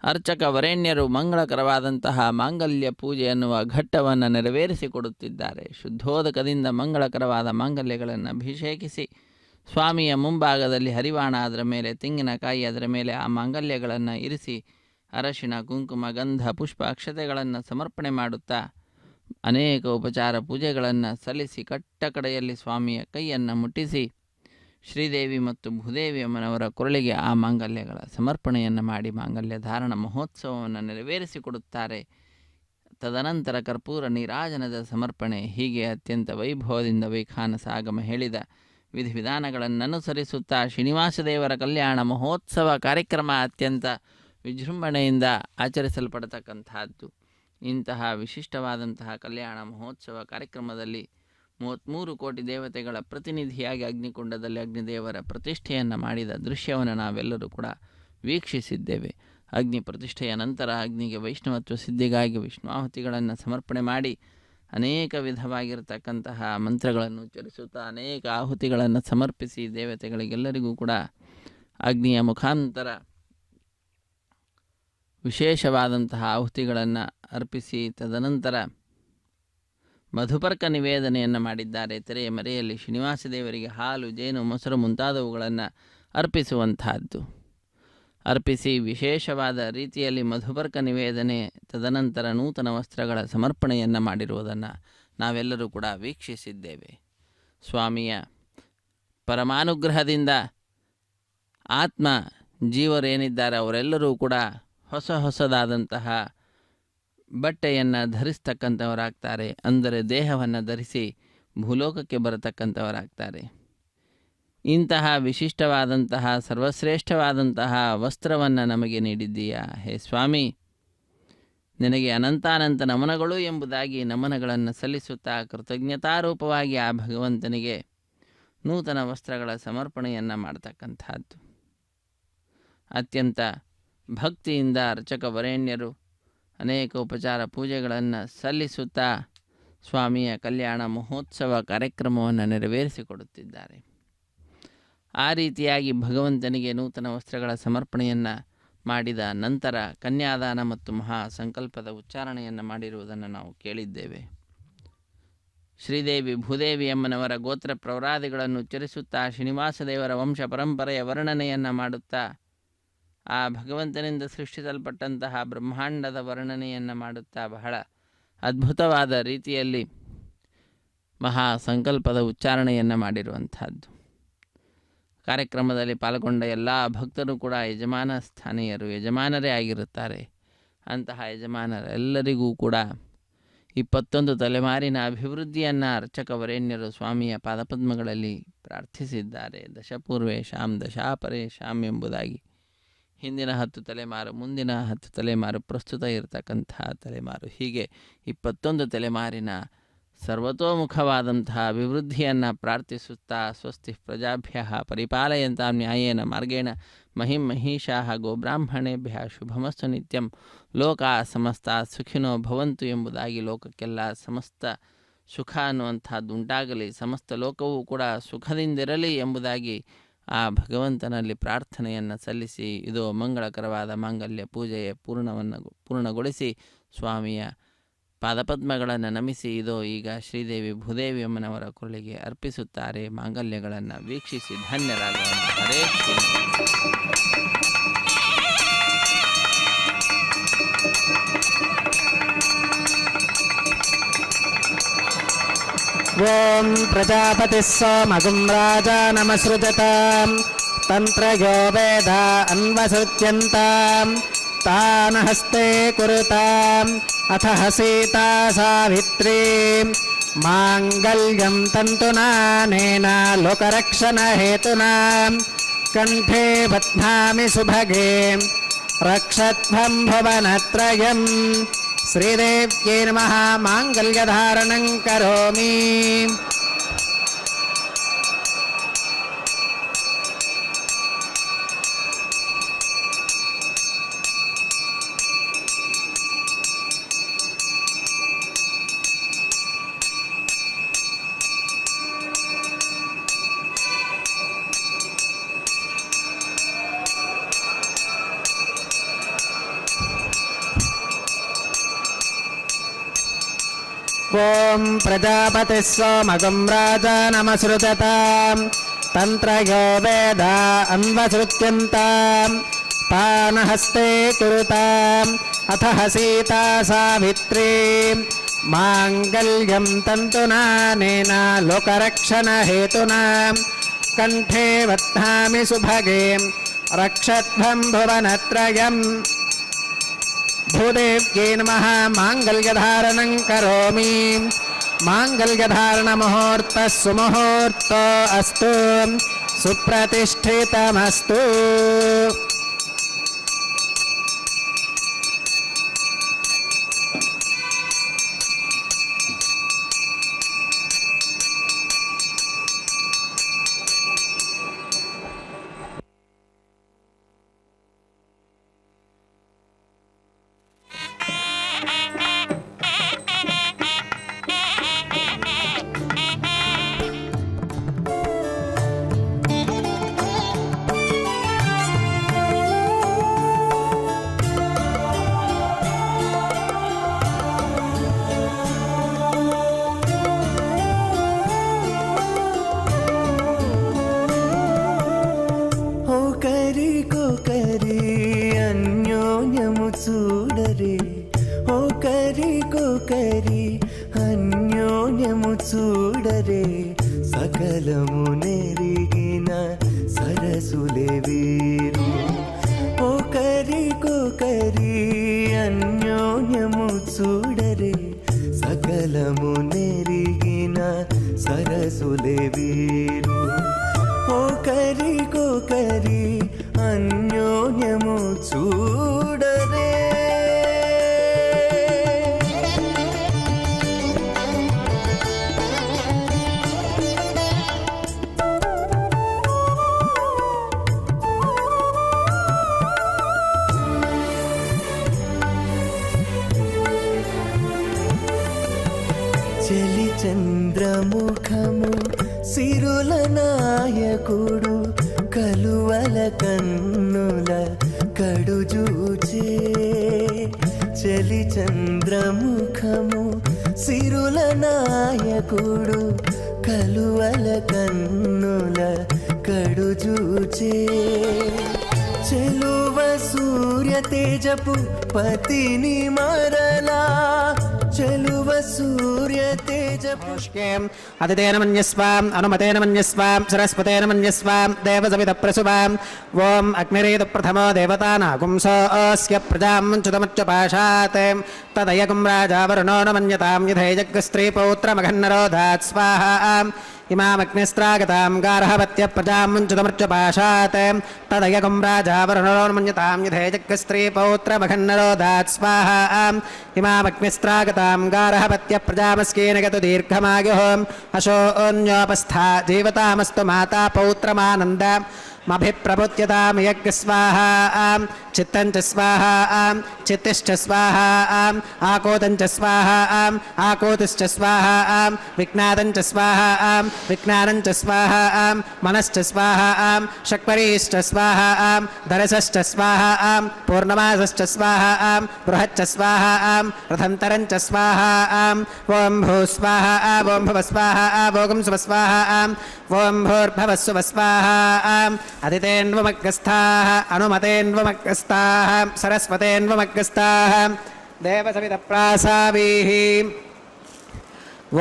ಅರ್ಚಕ ವರೇಣ್ಯರು ಮಂಗಳಕರವಾದಂತಹ ಮಾಂಗಲ್ಯ ಪೂಜೆ ಎನ್ನುವ ಘಟ್ಟವನ್ನು ನೆರವೇರಿಸಿಕೊಡುತ್ತಿದ್ದಾರೆ. ಶುದ್ಧೋದಕದಿಂದ ಮಂಗಳಕರವಾದ ಮಾಂಗಲ್ಯಗಳನ್ನು ಅಭಿಷೇಕಿಸಿ ಸ್ವಾಮಿಯ ಮುಂಭಾಗದಲ್ಲಿ ಹರಿವಾಣ, ಅದರ ಮೇಲೆ ತೆಂಗಿನಕಾಯಿ, ಅದರ ಮೇಲೆ ಆ ಮಾಂಗಲ್ಯಗಳನ್ನು ಇರಿಸಿ ಅರಶಿಣ, ಕುಂಕುಮ, ಗಂಧ, ಪುಷ್ಪ, ಅಕ್ಷತೆಗಳನ್ನು ಸಮರ್ಪಣೆ ಮಾಡುತ್ತಾ ಅನೇಕ ಉಪಚಾರ ಪೂಜೆಗಳನ್ನು ಸಲ್ಲಿಸಿ ಕಟ್ಟ ಕಡೆಯಲ್ಲಿ ಸ್ವಾಮಿಯ ಕೈಯನ್ನು ಮುಟ್ಟಿಸಿ ಶ್ರೀದೇವಿ ಮತ್ತು ಭೂದೇವಿ ಅಮ್ಮನವರ ಕೊರಳಿಗೆ ಆ ಮಾಂಗಲ್ಯಗಳ ಸಮರ್ಪಣೆಯನ್ನು ಮಾಡಿ ಮಾಂಗಲ್ಯ ಧಾರಣ ಮಹೋತ್ಸವವನ್ನು ನೆರವೇರಿಸಿಕೊಡುತ್ತಾರೆ. ತದನಂತರ ಕರ್ಪೂರ ನೀರಾಜನದ ಸಮರ್ಪಣೆ. ಹೀಗೆ ಅತ್ಯಂತ ವೈಭವದಿಂದ ವೈಖಾನಸ ಆಗಮ ಹೇಳಿದ ವಿಧಿವಿಧಾನಗಳನ್ನು ಅನುಸರಿಸುತ್ತಾ ಶ್ರೀನಿವಾಸ ದೇವರ ಕಲ್ಯಾಣ ಮಹೋತ್ಸವ ಕಾರ್ಯಕ್ರಮ ಅತ್ಯಂತ ವಿಜೃಂಭಣೆಯಿಂದ ಆಚರಿಸಲ್ಪಡತಕ್ಕಂತಹದ್ದು. ಇಂತಹ ವಿಶಿಷ್ಟವಾದಂತಹ ಕಲ್ಯಾಣ ಮಹೋತ್ಸವ ಕಾರ್ಯಕ್ರಮದಲ್ಲಿ 33 ಕೋಟಿ ದೇವತೆಗಳ ಪ್ರತಿನಿಧಿಯಾಗಿ ಅಗ್ನಿಕುಂಡದಲ್ಲಿ ಅಗ್ನಿದೇವರ ಪ್ರತಿಷ್ಠೆಯನ್ನು ಮಾಡಿದ ದೃಶ್ಯವನ್ನು ನಾವೆಲ್ಲರೂ ಕೂಡ ವೀಕ್ಷಿಸಿದ್ದೇವೆ. ಅಗ್ನಿ ಪ್ರತಿಷ್ಠೆಯ ನಂತರ ಅಗ್ನಿಗೆ ವೈಷ್ಣವತ್ವ ಸಿದ್ಧಿಗಾಗಿ ವಿಷ್ಣುವಾಹುತಿಗಳನ್ನು ಸಮರ್ಪಣೆ ಮಾಡಿ ಅನೇಕ ವಿಧವಾಗಿರತಕ್ಕಂತಹ ಮಂತ್ರಗಳನ್ನು ಉಚ್ಚರಿಸುತ್ತಾ ಅನೇಕ ಆಹುತಿಗಳನ್ನು ಸಮರ್ಪಿಸಿ ದೇವತೆಗಳಿಗೆಲ್ಲರಿಗೂ ಕೂಡ ಅಗ್ನಿಯ ಮುಖಾಂತರ ವಿಶೇಷವಾದಂತಹ ಆಹುತಿಗಳನ್ನು ಅರ್ಪಿಸಿ ತದನಂತರ ಮಧುಪರ್ಕ ನಿವೇದನೆಯನ್ನು ಮಾಡಿದ್ದಾರೆ. ತೆರೆಯ ಮರೆಯಲ್ಲಿ ಶ್ರೀನಿವಾಸ ದೇವರಿಗೆ ಹಾಲು, ಜೇನು, ಮೊಸರು ಮುಂತಾದವುಗಳನ್ನು ಅರ್ಪಿಸುವಂತಹದ್ದು. ಅರ್ಪಿಸಿ ವಿಶೇಷವಾದ ರೀತಿಯಲ್ಲಿ ಮಧುಪರ್ಕ ನಿವೇದನೆ, ತದನಂತರ ನೂತನ ವಸ್ತ್ರಗಳ ಸಮರ್ಪಣೆಯನ್ನು ಮಾಡಿರುವುದನ್ನು ನಾವೆಲ್ಲರೂ ಕೂಡ ವೀಕ್ಷಿಸಿದ್ದೇವೆ. ಸ್ವಾಮಿಯ ಪರಮಾನುಗ್ರಹದಿಂದ ಆತ್ಮ ಜೀವರೇನಿದ್ದಾರೆ ಅವರೆಲ್ಲರೂ ಕೂಡ ಹೊಸದಾದಂತಹ ಬಟ್ಟೆಯನ್ನು ಧರಿಸ್ತಕ್ಕಂಥವರಾಗ್ತಾರೆ. ಅಂದರೆ ದೇಹವನ್ನು ಧರಿಸಿ ಭೂಲೋಕಕ್ಕೆ ಬರತಕ್ಕಂಥವರಾಗ್ತಾರೆ. ಇಂತಹ ವಿಶಿಷ್ಟವಾದಂತಹ ಸರ್ವಶ್ರೇಷ್ಠವಾದಂತಹ ವಸ್ತ್ರವನ್ನು ನಮಗೆ ನೀಡಿದ್ದೀಯಾ ಹೇ ಸ್ವಾಮಿ, ನಿನಗೆ ಅನಂತಾನಂತ ನಮನಗಳು ಎಂಬುದಾಗಿ ನಮನಗಳನ್ನು ಸಲ್ಲಿಸುತ್ತಾ ಕೃತಜ್ಞತಾರೂಪವಾಗಿ ಆ ಭಗವಂತನಿಗೆ ನೂತನ ವಸ್ತ್ರಗಳ ಸಮರ್ಪಣೆಯನ್ನು ಮಾಡ್ತಕ್ಕಂಥದ್ದು. ಅತ್ಯಂತ ಭಕ್ತಿಯಿಂದ ಅರ್ಚಕ ವರೇಣ್ಯರು ಅನೇಕ ಉಪಚಾರ ಪೂಜೆಗಳನ್ನು ಸಲ್ಲಿಸುತ್ತಾ ಸ್ವಾಮಿಯ ಕಲ್ಯಾಣ ಮಹೋತ್ಸವ ಕಾರ್ಯಕ್ರಮವನ್ನು ನೆರವೇರಿಸಿಕೊಡುತ್ತಿದ್ದಾರೆ. ಆ ರೀತಿಯಾಗಿ ಭಗವಂತನಿಗೆ ನೂತನ ವಸ್ತ್ರಗಳ ಸಮರ್ಪಣೆಯನ್ನು ಮಾಡಿದ ನಂತರ ಕನ್ಯಾದಾನ ಮತ್ತು ಮಹಾ ಸಂಕಲ್ಪದ ಉಚ್ಚಾರಣೆಯನ್ನು ಮಾಡಿರುವುದನ್ನು ನಾವು ಕೇಳಿದ್ದೇವೆ. ಶ್ರೀದೇವಿ ಭೂದೇವಿ ಅಮ್ಮನವರ ಗೋತ್ರ ಪ್ರವರಾದಿಗಳನ್ನು ಉಚ್ಚರಿಸುತ್ತಾ ಶ್ರೀನಿವಾಸ ದೇವರ ವಂಶ ಪರಂಪರೆಯ ವರ್ಣನೆಯನ್ನು ಮಾಡುತ್ತಾ ಆ ಭಗವಂತನಿಂದ ಸೃಷ್ಟಿಸಲ್ಪಟ್ಟಂತಹ ಬ್ರಹ್ಮಾಂಡದ ವರ್ಣನೆಯನ್ನು ಮಾಡುತ್ತಾ ಬಹಳ ಅದ್ಭುತವಾದ ರೀತಿಯಲ್ಲಿ ಮಹಾ ಸಂಕಲ್ಪದ ಉಚ್ಚಾರಣೆಯನ್ನು ಮಾಡಿರುವಂಥದ್ದು. ಕಾರ್ಯಕ್ರಮದಲ್ಲಿ ಪಾಲ್ಗೊಂಡ ಎಲ್ಲ ಭಕ್ತರು ಕೂಡ ಯಜಮಾನ ಸ್ಥಾನೀಯರು, ಯಜಮಾನರೇ ಆಗಿರುತ್ತಾರೆ. ಅಂತಹ ಯಜಮಾನರೆಲ್ಲರಿಗೂ ಕೂಡ 21 ತಲೆಮಾರಿನ ಅಭಿವೃದ್ಧಿಯನ್ನು ಅರ್ಚಕ ವರೇಣ್ಯರು ಸ್ವಾಮಿಯ ಪಾದಪದ್ಮಗಳಲ್ಲಿ ಪ್ರಾರ್ಥಿಸಿದ್ದಾರೆ. ದಶಪೂರ್ವೇಶಾಂ ದಶಾಪರೇಶಾಂ ಎಂಬುದಾಗಿ. ಹಿಂದಿನ 10 ತಲೆಮಾರು, ಮುಂದಿನ 10 ತಲೆಮಾರು, ಪ್ರಸ್ತುತ ಇರತಕ್ಕಂತಹ ತಲೆಮಾರು, ಹೀಗೆ 21 ತಲೆಮಾರಿನ ಸರ್ವತೋಮುಖವಾದಂತಹ ಅಭಿವೃದ್ಧಿಯನ್ನು ಪ್ರಾರ್ಥಿಸುತ್ತಾ ಸ್ವಸ್ತಿ ಪ್ರಜಾಭ್ಯ ಪರಿಪಾಲಯಂತಾಂ ನ್ಯಾಯೇನ ಮಾರ್ಗೇಣ ಮಹಿಂ ಮಹಿಷಾಃ ಗೋಬ್ರಾಹ್ಮಣೇಭ್ಯ ಶುಭಮಸ್ತು ನಿತ್ಯಂ ಲೋಕಾ ಸಮಸ್ತ ಸುಖಿನೋ ಭವಂತು ಎಂಬುದಾಗಿ ಲೋಕಕ್ಕೆಲ್ಲ ಸಮಸ್ತ ಸುಖ ಅನ್ನುವಂಥದ್ದು ಉಂಟಾಗಲಿ, ಸಮಸ್ತ ಲೋಕವೂ ಕೂಡ ಸುಖದಿಂದಿರಲಿ ಎಂಬುದಾಗಿ ಆ ಭಗವಂತನಲ್ಲಿ ಪ್ರಾರ್ಥನೆಯನ್ನು ಸಲ್ಲಿಸಿ ಇದು ಮಂಗಳಕರವಾದ ಮಾಂಗಲ್ಯ ಪೂಜೆಯ ಪೂರ್ಣಗೊಳಿಸಿ ಸ್ವಾಮಿಯ ಪಾದಪದ್ಮಗಳನ್ನು ನಮಿಸಿ ಇದೋ ಈಗ ಶ್ರೀದೇವಿ ಭೂದೇವಿ ಅಮ್ಮನವರ ಕೊರಳಿಗೆ ಅರ್ಪಿಸುತ್ತಾರೆ. ಮಾಂಗಲ್ಯಗಳನ್ನು ವೀಕ್ಷಿಸಿ ಧನ್ಯರಾಗೋಣ. ಹರೇ ಶ್ರೀ. ಓಂ ಪ್ರಜಾಪತಿ ಸೋಮಗುಂ ರಾಜಾನಮಸೃಜತ ತಂತ್ರಯೋ ವೇದ ಅನ್ವಸೃತ್ಯಂತಾಂ ತಾನ ಹಸ್ತೆ ಕುರುತಾಂ ಅಥ ಸೀತಾ ಸಾವಿತ್ರೀ ಮಾಂಗಲ್ಯಂ ತಂತುನಾನೇನ ಲೋಕರಕ್ಷಣ ಹೇತುನಾ ಕಂಠೆ ಬಧ್ನಾಮಿ ಸುಭಗೆ ರಕ್ಷತ್ವಂ ಭುವನತ್ರಯಂ ಶ್ರೀದೇವ್ಯೈ ನಮಃ ಮಾಂಗಲ್ಯಧಾರಣಂ ಕರೋಮಿ. ಓಂ ಪ್ರಜಾಪತಿ ಸೋಮಗಂ ರಾಜಾನಮಸೃಜತಾಂ ತಂತ್ರಯೋ ವೇದ ಅನ್ವಸೃತ್ಯಂತಾಂ ಪಾನಹಸ್ತೆ ಕುರುತಾಂ ಅಥ ಸೀತಾ ಸಾವಿತ್ರೀ ಮಾಂಗಲ್ಯಂ ತಂತುನಾನೇನ ಲೋಕರಕ್ಷಣ ಹೇತುನಾ ಕಂಠೆ ಬಧ್ನಾಮಿ ಸುಭಗೆ ರಕ್ಷತ್ವಂ ಭುವನತ್ರಯಂ ಭೂದೇವ್ಯೈ ನಮಃ ಮಾಂಗಲ್ಯಧಾರಣಂ ಕರೋಮಿ. ಮಾಂಗಲ್ಯಧಾರಣ ಮುಹೂರ್ತ ಸುಮುಹೂರ್ತ ಅಸ್ತು ಸುಪ್ರತಿಷ್ಠಿತಮಸ್ತು. చూడరే ఓ కరి కోకరి అన్యోన్యము చూడరే సకలము నెరిగిన సరసులే వీరు ఓ కరి కోకరి అన్యోన్యము చూడరే సకలము నెరిగిన సరసులే వీరు ఓ కరి కోకరి అన్యోన్యము చూడరే. చలి చంద్రముఖము సిరుల నాయకుడు కలువల కన్నుల కడుజూచే చలి చంద్రముఖము సిరుల నాయకుడు కలువల కన్నుల కడుజూచే చెలువ సూర్య తేజపు పతిని మరలా చెలువ సూర్య తేజపు అదితేన మన్యస్వాం అనుమతేన మన్యస్వాం సరస్వతేన మన్యస్వాం దేవసవిత ప్రసువాం ఓం అగ్నిరేతు ప్రథమో దేవతానాగుంసోస్య ప్రజాం చ్యుతముచ్యపాశాత్ తదయగుం రాజా వరుణో న మన్యతాం యథైజగ్స్త్రీ పౌత్రమఘన్నరోధాత్ స్వాహా ఇమామగ్నిస్త్రాగతాం గార్హవత్య ప్రజాం చ్యుతముచ్యపాశాత్ తదయగుం రాజా వరుణో న మన్యతాం యథైజగ్స్త్రీ పౌత్రమఘన్నరోధాత్ స్వాహా ఇమామగ్నిస్త్రాగతాం గార్హవత్య ప్రజామస్కేన గతు దీర్ఘమాయుః అశోన్యోపస్థా జీవతామస్తు మాతా పౌత్రమానంద మభిప్రభుత్యతాం యజ్ఞ స్వాహా చిత్తం చ స్వాహా చిత్తిశ్చ స్వాహా ఆకోతం చ స్వాహా ఆకోతిశ్చ స్వాహా విజ్ఞాతం చ స్వాహా విజ్ఞానం చ స్వాహా మనశ్చ స్వాహా శక్వరీశ్చ స్వాహా ధరసశ్చ స్వాహా పూర్ణమాసశ్చ స్వాహా బృహచ్చ స్వాహా రథంతరం చ స్వాహా ఓం భూ స్వాహా ఓం భువ స్వాహా భోగం శుభ స్వాహా ఓం భూర్భవ శుభ స్వాహా అదితేన్వమగ్గస్థాః అనుమతేన్వమగ్గస్థాః సరస్వతేన్వమగ్గస్థాః దేవసవితప్రాసావీః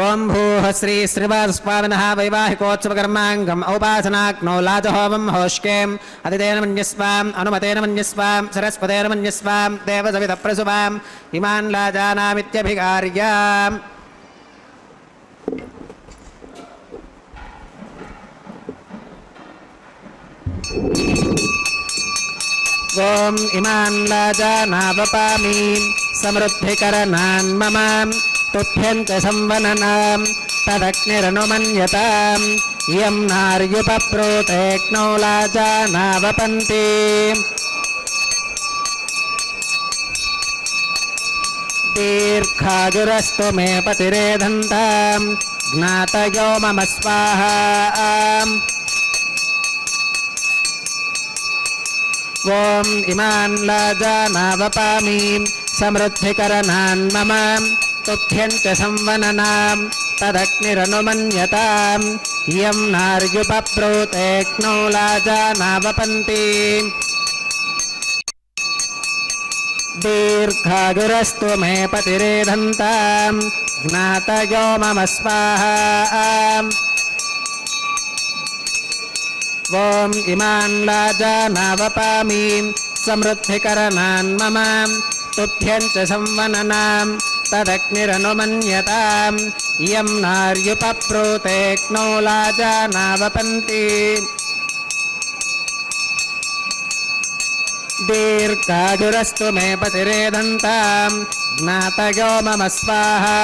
ఓం భూః శ్రీ శ్రీనివాసస్వామినః వైవాహికోత్సవకర్మాంగం ఔపాసనాగ్నౌ లాజహోమం హోష్కేం అదితేన మన్యస్వాం అనుమతేన మన్యస్వాం సరస్వతేన మన్యస్వాం దేవసవితప్రసువాం ఇమాన్ లాజానామిత్యభికార్య. ఓం ఇమాన్ లాజానావపామి సమృద్ధికరణాన్ మమ తుభ్యంచ సంవననాం తదగ్నిరనుమన్యతాం ఇయం నార్యుపప్రోతేక్నౌ లాజానావపంతి దీర్ఘాయురస్తు మే పతిరేధంతాం జ్ఞాతయో మమ స్వాహా ఓం ఇమాన్ లాజానావపామి సమృద్ధికరణాన్ మమ తుభ్యంచ సంవననాం తదగ్నిరనుమన్యతాం ఇయం నార్యుపప్రోతేక్నౌ లాజానావపంతి దీర్ఘాయురస్తు మే పతిరేధంతాం జ్ఞాతయో మమ స్వాహా ఓం ఇమాన్ లాజానావపామి సమృద్ధికరణాన్ మమ తుభ్యంచ సంవననాం తదగ్నిరనుమన్యతాం ఇయం నార్యుపప్రోతేక్నౌ లాజానావపంతి దీర్ఘాయురస్తు మే పతిరేధంతాం జ్ఞాతయో మమ స్వాహా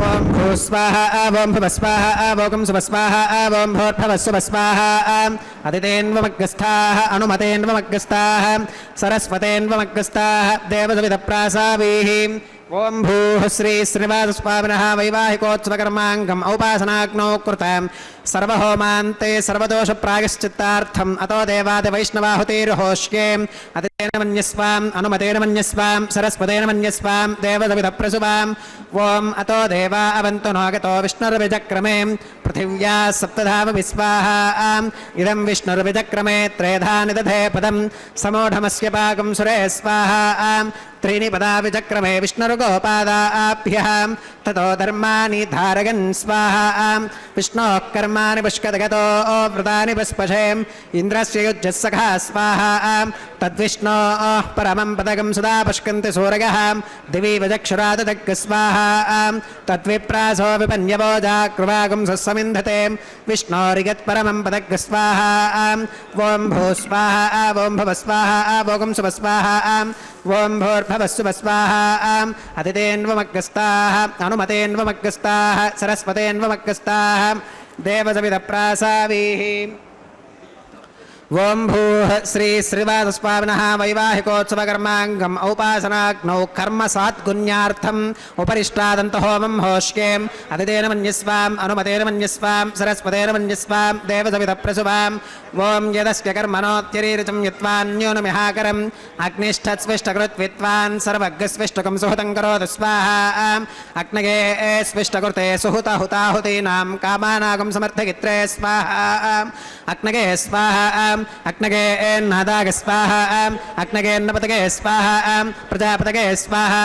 ఓం భూస్వాహ ఓం భువస్వాహ ఓం సువస్వాహ ఓం భూర్భవస్సువస్వాహ అదితేన్వమగ్రస్థాః అనుమతేన్వమగ్రస్థాః సరస్వతేన్వమగ్రస్థాః దేవసవిధప్రాసావీః ఓం భూః శ్రీ శ్రీనివాసస్వామినः వైవాహికోత్సవకర్మాంగం ఔపాసనాగ్నౌ కృతం సర్వహోమాంతే సర్వదోషప్రాయశ్చిత్తార్థం అతో దేవాదివైష్ణవాహుతిర్హోష్యే అదితేన మన్యస్వాం అనుమతేన మన్యస్వాం సరస్వతేన మన్యస్వాం దేవసవిధప్రసువాం ఓం అతో దేవా అవంతు నాగతో విష్ణుర్విజక్రమే పృథివ్యా సప్తధామ విస్వాహా ఇదం విష్ణుర్విజక్రమే త్రేధా నిదధే పదం సమూఢమస్య పాకం సురే స్వాహా त्रीणि पदा विचक्रमे विष्णुर्गोपादाभ्यः ततो धर्माणि धारयन् स्वाहा विष्णोः कर्माणि पुष्कतगतो व्रतानि पुष्पशे इन्द्रस्य युज्यः सखा स्वाहा तद्विष्णोः परमं पदकं सदा पुष्कन्ति सूरयः दिवि वजक्षुराददग् स्वाहा तद्विप्रासो विपन्यवोजाकृवागं सस्समिन्धते विष्णोरिगत्परमं पदग् स्वाहा ॐ भू स्वाहा ॐ भव स्वाहा ॐ सुव स्वाहा ఓం భూర్భవస్సువస్వాహా అదితేన్వమగ్రస్తాః అనుమతేన్వమగ్రస్తాః సరస్వతేన్వమగ్రస్తాః దేవసవిధప్రాసావీః ఓం భూః శ్రీ శ్రీనివాసస్వామినः వైవాహికోత్సవకర్మాంగం ఔపాసనాగ్నౌ కర్మ సాత్గుణ్యార్థం ఉపరిష్టాదంతహోమం హోష్యే అదితేన మన్యస్వాం అనుమతేన మన్యస్వాం సరస్వతేన మన్యస్వాం దేవసవిధప్రసువాం ఓం యదస్య కర్మణోత్యరీరితం యత్వాన్యోనమిహాకరం అగ్నిష్ఠత్స్విష్టకృత్విత్వాన్ సర్వగ్స్విష్టకం సుహృతం కరోతు స్వాహా అగ్నగే స్విష్టకృతే సుహృత హుతాహుతీనాం కామానాగం సమర్థగిత్రే స్వాహా అగ్నగే స్వాహా అగ్నగే నాదాగ స్వాహా అగ్నగే నపతగే స్వాహా ప్రజాపతగే స్వాహా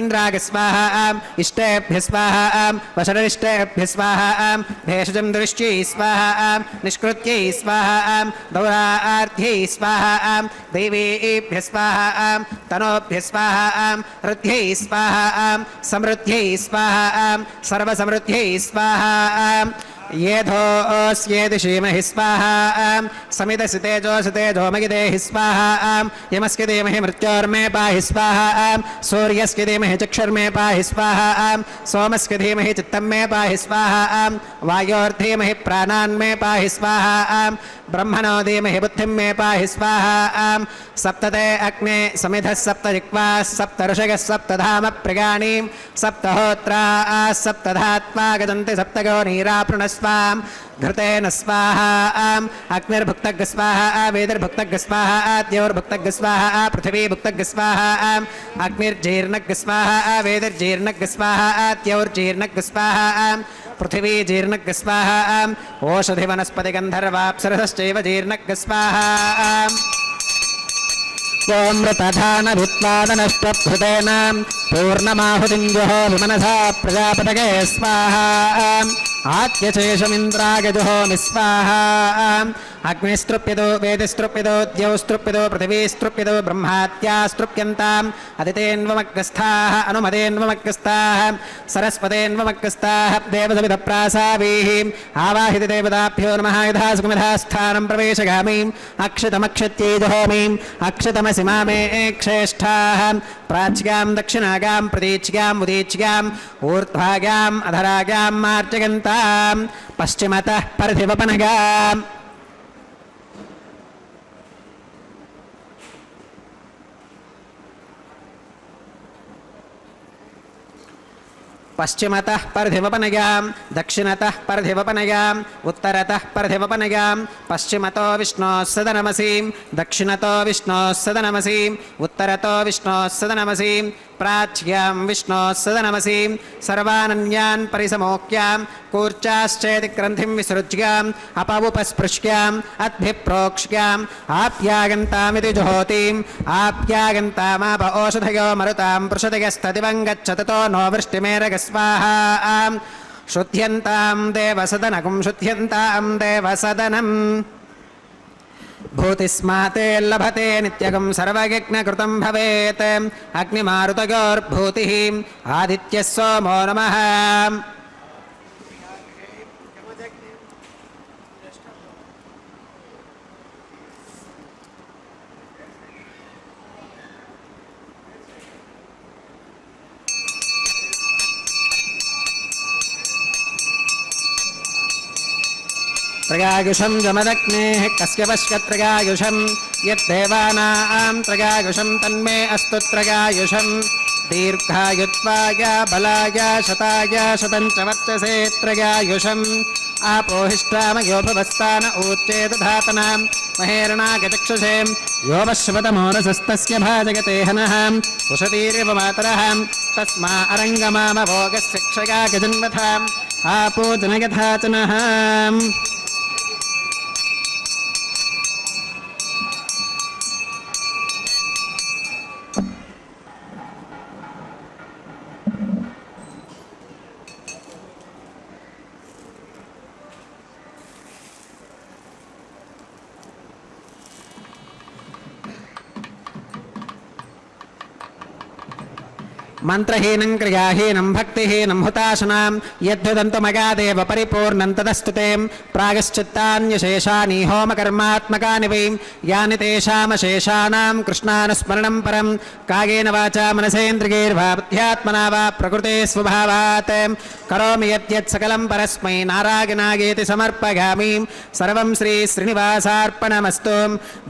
ఇంద్రాగ స్వాహా ఇష్టేభ్య స్వాహా వశరిష్టేభ్య స్వాహా భేషజం దృష్ట్యై స్వాహా నిష్కృత్యై స్వాహా దౌరార్థ్యై స్వాహా దేవీభ్య స్వాహా తనోభ్య స్వాహా హృద్యై స్వాహా సమృద్ధ్యై స్వాహా సర్వసమృద్ధ్యై స్వాహా येधोऽस्येति श्रीमहि स्वाहा समिदसि तेजोऽसि तेजोमयि देहि स्वाहा यमस्ति धीमहि मृत्योर्मे पाहि स्वाहा सूर्यस्ति धीमहि चक्षुर्मे पाहि स्वाहा सोमस्ति धीमहि चित्तं मे पाहि स्वाहा वायोर्धीमहि प्राणान्मे पाहि स्वाहा ब्रह्मणो धीमहि बुद्धिं मे पाहि स्वाहा सप्तते अग्ने समिधः सप्तजिह्वाः सप्तऋषयः सप्तधाम प्रियाणि सप्तहोत्राः सप्तधात्वा गजन्ति सप्तयोनीरापृणस्वाम् घृतेन स्वाहा अग्निर्भुक्तग स्वाहा वेदिर्भुक्तग स्वाहा द्यौर्भुक्तग स्वाहा पृथिवीभुक्तग स्वाहा अग्निर्जीर्णग स्वाहा वेदिर्जीर्णग स्वाहा द्यौर्जीर्णग स्वाहा पृथिवी जीर्णग स्वाहा ओषधिवनस्पतिगन्धर्वाप्सरसश्चैव जीर्णग स्वाहा पूर्णमाहुतिं जुहोमि मनसा प्रजापतये स्वाहा आत्यशेषमिन्द्रागजुहोमि स्वाहा अग्निस्तृप्यतो वेदिस्तृप्यतो द्यौस्तृप्यतो पृथिवीस्तृप्यतो ब्रह्मात्यास्तृप्यन्ताम् अदितेन्वमग्रस्थाः अनुमदेन्वमग्रस्थाः सरस्वतेन्वमग्रस्थाः देवसविधप्रासावीः आवाहित देवताभ्यो नमः यथा सुखमिधास्थानं प्रवेशगामि अक्षतमक्षत्यैजहोमि अक्षतमसि मामे क्षेष्ठाः प्राच्यां दक्षिणागां प्रतीच्याम् उदीच्याम् ऊर्ध्वागाम् अधरागां मार्जयन्तां पश्चिमतः परिधिवपनगाम् पश्चिमतः परिधिवपनगां दक्षिणतः परिधिवपनगाम् उत्तरतः परिधिवपनगाम् पश्चिमतो विष्णोः सदनमसीं दक्षिणतो विष्णोः सदनमसीं उत्तरतो विष्णोः सदनमसीं प्राच्यां विष्णोः सदनमसीं सर्वानन्यान् परिसमोक्यां कूर्चाश्चेति ग्रन्थिं विसृज्याम् अपवुपस्पृश्याम् अद्भिप्रोक्ष्याम् आप्यागन्तामिति जुहोतिम् आप्यागन्तामाप ओषधयो मरुतां पृषदयस्तदिवं गच्छततो नो वृष्टिमेरगस्वाहा शुध्यन्तां देवसदनकुं शुध्यन्तां देवसदनम् भूतिस्माते लभते नित्यगं सर्वयज्ञकृतं भवेत् अग्निमारुतयोर्भूतिः आदित्यः सोमो नमः त्रयायुषं जमदग्नेः कस्य पश्यत्रयायुषं यद्देवानां त्रयायुषं तन्मे अस्तु त्रयायुषं दीर्घायुत्वाय बलाय शताय शतं च वर्चसे त्रयायुषम् आपोहिष्ठामयो भवस्तान ऊच्चेत धातनां महेरणागचक्षुषे यो वश्वतमोरसस्तस्य भाजयते हनः उषतीरिव मातरः तस्मा अरङ्गमामभोगस्य क्षया गजन्वथाम् आपो जनयथा च नः मंत्रहीनं क्रियाहीनं भक्तिहीनं हुताशनां यद्वदन्तमगादेव परिपूर्णं तदस्तुते प्रागश्चित्तान्यशेषानि होमकर्मात्मकानि वै यानि तेषामशेषाणां कृष्णानुस्मरणं परं कायेन वाचा मनसेन्द्रियैर्वा बुद्ध्यात्मना वा प्रकृते स्वभावात् करोमि यद्यत् सकलं परस्मै नारायणायेति समर्पयामि सर्वं श्री श्रीनिवासार्पणमस्तु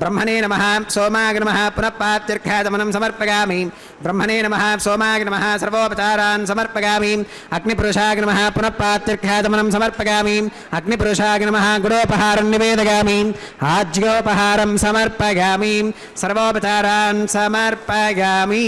ब्रह्मणे नमः सोमाय नमः पुनः पात्यर्घ्याचमनं समर्पयामि ब्रह्मणे नमः सोमाय नमः सर्वोपचारान् समर्पयामि अग्निपुरुषाय नमः पुनः पात्यर्घ्याचमनं समर्पयामि अग्निपुरुषाय नमः गुडोपहारं निवेदयामि आज्योपहारं समर्पयामि सर्वोपचारान् समर्पयामि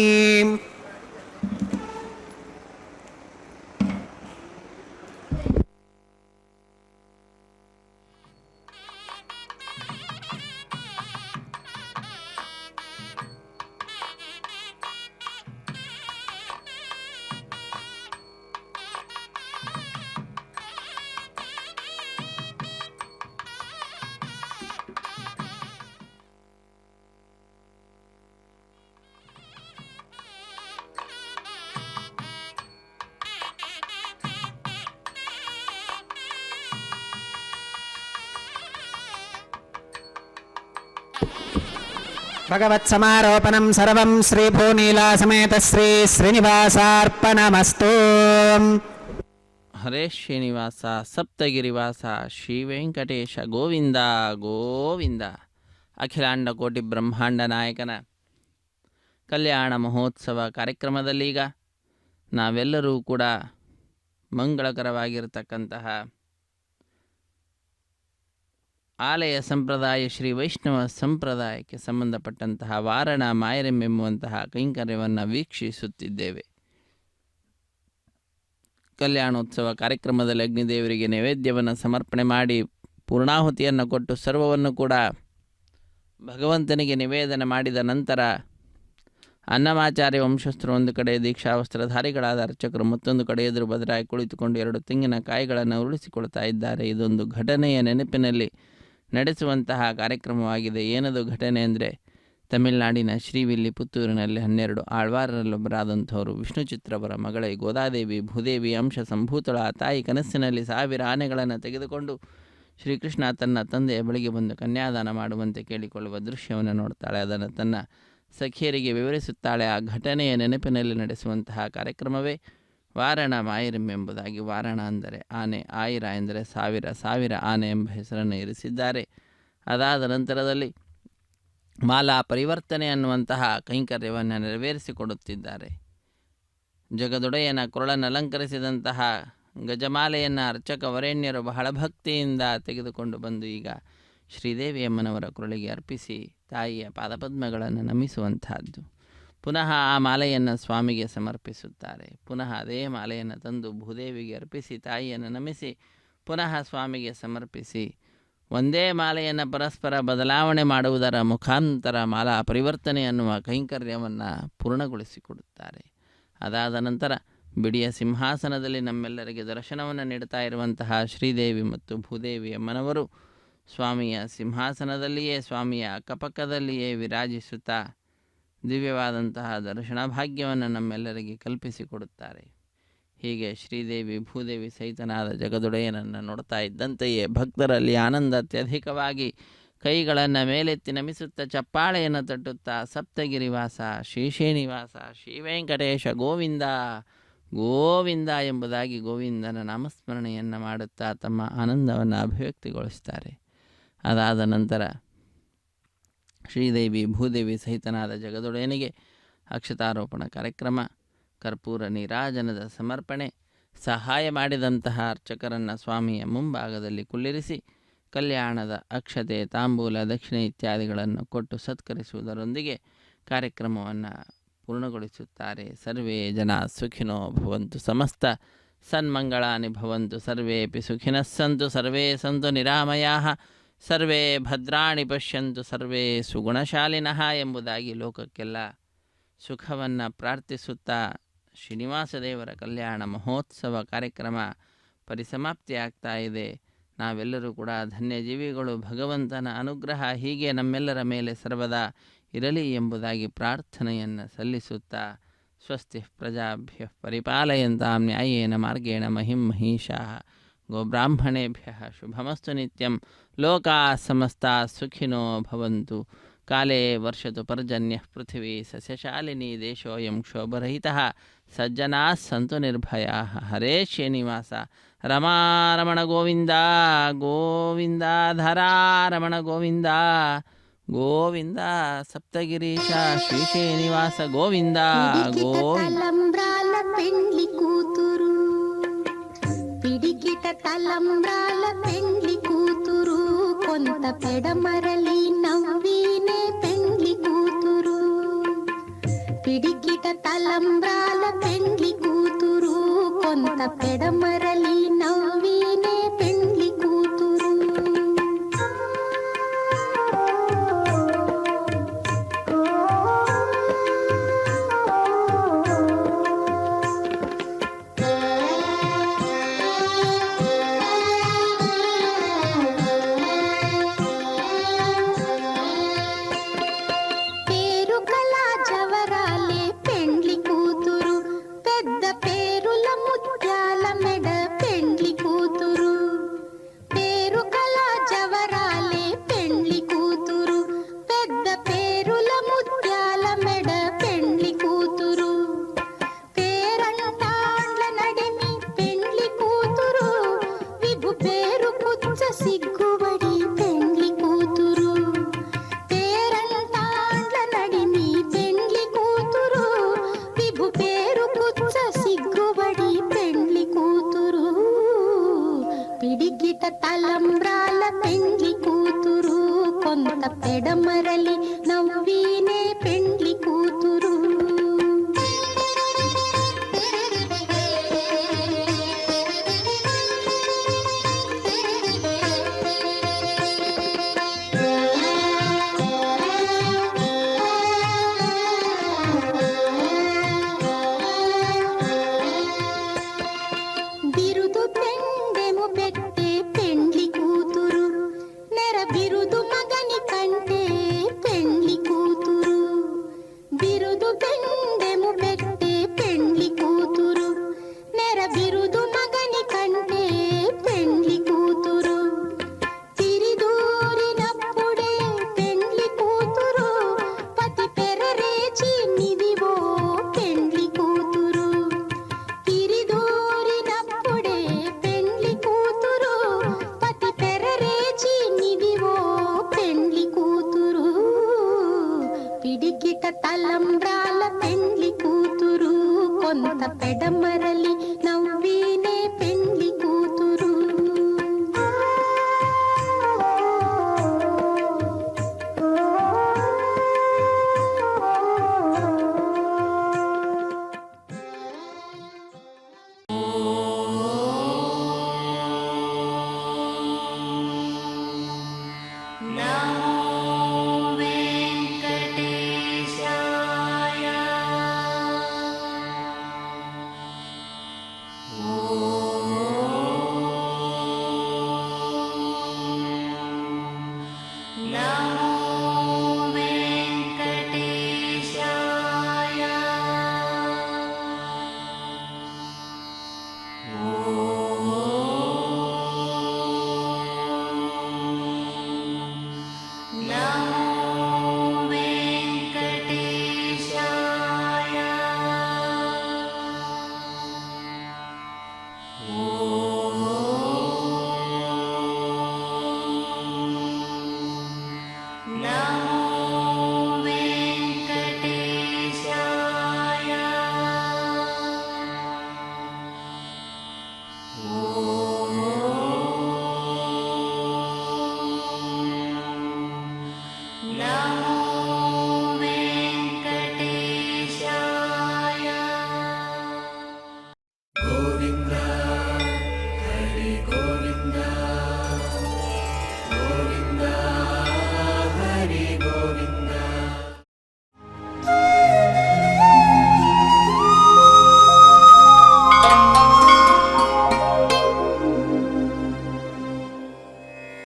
भगवत्समारोपणं सर्वं श्रीभूनीलासमेत श्री श्रीनिवासार्पणमस्तु ಹರೇ ಶ್ರೀನಿವಾಸ ಸಪ್ತಗಿರಿವಾಸ ಶ್ರೀ ವೆಂಕಟೇಶ ಗೋವಿಂದ ಗೋವಿಂದ. ಅಖಿಲಾಂಡ ಕೋಟಿ ಬ್ರಹ್ಮಾಂಡ ನಾಯಕನ ಕಲ್ಯಾಣ ಮಹೋತ್ಸವ ಕಾರ್ಯಕ್ರಮದಲ್ಲೀಗ ನಾವೆಲ್ಲರೂ ಕೂಡ ಮಂಗಳಕರವಾಗಿರತಕ್ಕಂತಹ ಆಲಯ ಸಂಪ್ರದಾಯ ಶ್ರೀ ವೈಷ್ಣವ ಸಂಪ್ರದಾಯಕ್ಕೆ ಸಂಬಂಧಪಟ್ಟಂತಹ ವಾರಣ ಮಾಯರೆಂಬೆಂಬುವಂತಹ ಕೈಂಕರ್ಯವನ್ನು ವೀಕ್ಷಿಸುತ್ತಿದ್ದೇವೆ. ಕಲ್ಯಾಣೋತ್ಸವ ಕಾರ್ಯಕ್ರಮದಲ್ಲಿ ಅಗ್ನಿದೇವರಿಗೆ ನೈವೇದ್ಯವನ್ನು ಸಮರ್ಪಣೆ ಮಾಡಿ ಪೂರ್ಣಾಹುತಿಯನ್ನು ಕೊಟ್ಟು ಸರ್ವವನ್ನು ಕೂಡ ಭಗವಂತನಿಗೆ ನಿವೇದನೆ ಮಾಡಿದ ನಂತರ ಅನ್ನಮಾಚಾರ್ಯ ವಂಶಸ್ಥರು ಒಂದು ಕಡೆ, ದೀಕ್ಷಾವಸ್ತ್ರಧಾರಿಗಳಾದ ಅರ್ಚಕರು ಮತ್ತೊಂದು ಕಡೆ ಎದುರು ಬದರಾಗಿ ಕುಳಿತುಕೊಂಡು 2 ತೆಂಗಿನಕಾಯಿಗಳನ್ನು ಉರುಳಿಸಿಕೊಳ್ತಾ ಇದ್ದಾರೆ. ಇದೊಂದು ಘಟನೆಯ ನೆನಪಿನಲ್ಲಿ ನಡೆಸುವಂತಹ ಕಾರ್ಯಕ್ರಮವಾಗಿದೆ. ಏನದು ಘಟನೆ ಅಂದರೆ, ತಮಿಳುನಾಡಿನ ಶ್ರೀವಿಲ್ಲಿಪುತ್ತೂರಿನಲ್ಲಿ 12 ಆಳ್ವಾರರಲ್ಲೊಬ್ಬರಾದಂಥವರು ವಿಷ್ಣುಚಿತ್ರವರ ಮಗಳೇ ಗೋದಾದೇವಿ ಭೂದೇವಿ ಅಂಶ ಸಂಭೂತಳ ತಾಯಿ ಕನಸಿನಲ್ಲಿ 1000 ಆನೆಗಳನ್ನು ತೆಗೆದುಕೊಂಡು ಶ್ರೀಕೃಷ್ಣ ತನ್ನ ತಂದೆಯ ಬಳಿಗೆ ಬಂದು ಕನ್ಯಾದಾನ ಮಾಡುವಂತೆ ಕೇಳಿಕೊಳ್ಳುವ ದೃಶ್ಯವನ್ನು ನೋಡ್ತಾಳೆ. ಅದನ್ನು ತನ್ನ ಸಖಿಯರಿಗೆ ವಿವರಿಸುತ್ತಾಳೆ. ಆ ಘಟನೆಯ ನೆನಪಿನಲ್ಲಿ ನಡೆಸುವಂತಹ ಕಾರ್ಯಕ್ರಮವೇ ವಾರಣ ಮಾಯಿರಂ ಎಂಬುದಾಗಿ. ವಾರಣ ಅಂದರೆ ಆನೆ, ಆಯಿರ ಎಂದರೆ 1000 ಆನೆ ಎಂಬ ಹೆಸರನ್ನು ಇರಿಸಿದ್ದಾರೆ. ಅದಾದ ನಂತರದಲ್ಲಿ ಮಾಲಾ ಪರಿವರ್ತನೆ ಅನ್ನುವಂತಹ ಕೈಂಕರ್ಯವನ್ನು ನೆರವೇರಿಸಿಕೊಡುತ್ತಿದ್ದಾರೆ. ಜಗದೊಡೆಯನ ಕೊರಳನ್ನು ಅಲಂಕರಿಸಿದಂತಹ ಗಜಮಾಲೆಯನ್ನು ಅರ್ಚಕ ವರೇಣ್ಯರು ಬಹಳ ಭಕ್ತಿಯಿಂದ ತೆಗೆದುಕೊಂಡು ಬಂದು ಈಗ ಶ್ರೀದೇವಿಯಮ್ಮನವರ ಕೊರಳಿಗೆ ಅರ್ಪಿಸಿ ತಾಯಿಯ ಪಾದಪದ್ಮಗಳನ್ನು ನಮಿಸುವಂತಹದ್ದು. ಪುನಃ ಆ ಮಾಲೆಯನ್ನು ಸ್ವಾಮಿಗೆ ಸಮರ್ಪಿಸುತ್ತಾರೆ. ಪುನಃ ಅದೇ ಮಾಲೆಯನ್ನು ತಂದು ಭೂದೇವಿಗೆ ಅರ್ಪಿಸಿ ತಾಯಿಯನ್ನು ನಮಿಸಿ ಪುನಃ ಸ್ವಾಮಿಗೆ ಸಮರ್ಪಿಸಿ ಒಂದೇ ಮಾಲೆಯನ್ನು ಪರಸ್ಪರ ಬದಲಾವಣೆ ಮಾಡುವುದರ ಮುಖಾಂತರ ಮಾಲಾ ಪರಿವರ್ತನೆ ಅನ್ನುವ ಕೈಂಕರ್ಯವನ್ನು ಪೂರ್ಣಗೊಳಿಸಿಕೊಡುತ್ತಾರೆ. ಅದಾದ ನಂತರ ಬಿಡಿಯ ಸಿಂಹಾಸನದಲ್ಲಿ ನಮ್ಮೆಲ್ಲರಿಗೆ ದರ್ಶನವನ್ನು ನೀಡುತ್ತಾ ಇರುವಂತಹ ಶ್ರೀದೇವಿ ಮತ್ತು ಭೂದೇವಿ ಅಮ್ಮನವರು ಸ್ವಾಮಿಯ ಸಿಂಹಾಸನದಲ್ಲಿಯೇ ಸ್ವಾಮಿಯ ಅಕ್ಕಪಕ್ಕದಲ್ಲಿಯೇ ವಿರಾಜಿಸುತ್ತಾ ದಿವ್ಯವಾದಂತಹ ದರ್ಶನ ಭಾಗ್ಯವನ್ನು ನಮ್ಮೆಲ್ಲರಿಗೆ ಕಲ್ಪಿಸಿಕೊಡುತ್ತಾರೆ. ಹೀಗೆ ಶ್ರೀದೇವಿ ಭೂದೇವಿ ಸಹಿತನಾದ ಜಗದೊಡೆಯನನ್ನು ನೋಡ್ತಾ ಇದ್ದಂತೆಯೇ ಭಕ್ತರಲ್ಲಿ ಆನಂದ ಅತ್ಯಧಿಕವಾಗಿ ಕೈಗಳನ್ನು ಮೇಲೆತ್ತಿ ನಮಿಸುತ್ತಾ ಚಪ್ಪಾಳೆಯನ್ನು ತಟ್ಟುತ್ತಾ ಸಪ್ತಗಿರಿವಾಸ ಶ್ರೀಶ್ರೀನಿವಾಸ ಶ್ರೀವೆಂಕಟೇಶ ಗೋವಿಂದ ಗೋವಿಂದ ಎಂಬುದಾಗಿ ಗೋವಿಂದನ ನಾಮಸ್ಮರಣೆಯನ್ನು ಮಾಡುತ್ತಾ ತಮ್ಮ ಆನಂದವನ್ನು ಅಭಿವ್ಯಕ್ತಿಗೊಳಿಸ್ತಾರೆ. ಅದಾದ ನಂತರ ಶ್ರೀದೇವಿ ಭೂದೇವಿ ಸಹಿತನಾದ ಜಗದೊಡೆಯನಿಗೆ ಅಕ್ಷತಾರೋಪಣ ಕಾರ್ಯಕ್ರಮ, ಕರ್ಪೂರ ನೀರಾಜನದ ಸಮರ್ಪಣೆ, ಸಹಾಯ ಮಾಡಿದಂತಹ ಅರ್ಚಕರನ್ನು ಸ್ವಾಮಿಯ ಮುಂಭಾಗದಲ್ಲಿ ಕುಳ್ಳಿರಿಸಿ ಕಲ್ಯಾಣದ ಅಕ್ಷತೆ, ತಾಂಬೂಲ, ದಕ್ಷಿಣೆ ಇತ್ಯಾದಿಗಳನ್ನು ಕೊಟ್ಟು ಸತ್ಕರಿಸುವುದರೊಂದಿಗೆ ಕಾರ್ಯಕ್ರಮವನ್ನು ಪೂರ್ಣಗೊಳಿಸುತ್ತಾರೆ. ಸರ್ವೇ ಜನ ಸುಖಿನೋ ಭವಂತು, ಸಮಸ್ತ ಸನ್ಮಂಗಳಾನಿ ಭವಂತು, ಸರ್ವೇಪಿ ಸುಖಿನಃ ಸಂತು, ಸರ್ವೇ ಸಂತು ನಿರಾಮಯಾಃ, ಸರ್ವೇ ಭದ್ರಾಣಿ ಪಶ್ಯಂತು, ಸರ್ವೇ ಸುಗುಣಶಾಲಿನಃ ಎಂಬುದಾಗಿ ಲೋಕಕ್ಕೆಲ್ಲ ಸುಖವನ್ನು ಪ್ರಾರ್ಥಿಸುತ್ತಾ ಶ್ರೀನಿವಾಸ ದೇವರ ಕಲ್ಯಾಣ ಮಹೋತ್ಸವ ಕಾರ್ಯಕ್ರಮ ಪರಿಸಮಾಪ್ತಿಯಾಗ್ತಾ ಇದೆ. ನಾವೆಲ್ಲರೂ ಕೂಡ ಧನ್ಯಜೀವಿಗಳು. ಭಗವಂತನ ಅನುಗ್ರಹ ಹೀಗೆ ನಮ್ಮೆಲ್ಲರ ಮೇಲೆ ಸರ್ವದಾ ಇರಲಿ ಎಂಬುದಾಗಿ ಪ್ರಾರ್ಥನೆಯನ್ನು ಸಲ್ಲಿಸುತ್ತಾ ಸ್ವಸ್ತಿ ಪ್ರಜಾಭ್ಯ ಪರಿಪಾಲಯಂತಾಂ ನ್ಯಾಯೇನ ಮಾರ್ಗೇಣ ಮಹಿಂ ಮಹಿಷಾಃ ಗೋಬ್ರಾಹ್ಮಣೇಭ್ಯಃ ಶುಭಮಸ್ತು ನಿತ್ಯಂ. ಲೋಕಾ ಸಮಸ್ತಾ ಸುಖಿನೋ ಭವಂತು. ಕಾಲೇ ವರ್ಷತು ಪರ್ಜನ್ಯಃ ಪೃಥಿವೀ ಸಸ್ಯಶಾಲಿನಿ ದೇಶೋಯಂ ಕ್ಷೋಭರಹಿತಃ ಸಜ್ಜನಾಃ ಸಂತು ನಿರ್ಭಯಾಃ. ಹರೇ ಶ್ರೀನಿವಾಸ ರಮಾರಮಣ ಗೋವಿಂದ ಗೋವಿಂದ, ಧರಾರಮಣ ಗೋವಿಂದ ಗೋವಿಂದ, ಸಪ್ತಗಿರೀಶ ಶ್ರೀ ಶ್ರೀನಿವಾಸ ಗೋವಿಂದ ಗೋವಿಂದ. తలంబ్రాల పెండ్లి కూతురు, పిడికిట తలంబ్రాల పెండ్లి కూతురు, కొంత పెడమరలి నవ్వినే పెండ్లి కూతురు. పిడికిట తలంబ్రాల పెండ్లి కూతురు, కొంత పెడమరలి నవ్వినే పెండ్లి కూతురు. తలంబ్రాల పెండ్లి కూతురు, కొంత పెడమరలి నవ్వినే పెండ్లి కూతురు. తలంబ్రాల పెండ్లి కూతురు కొంత పెడమరలి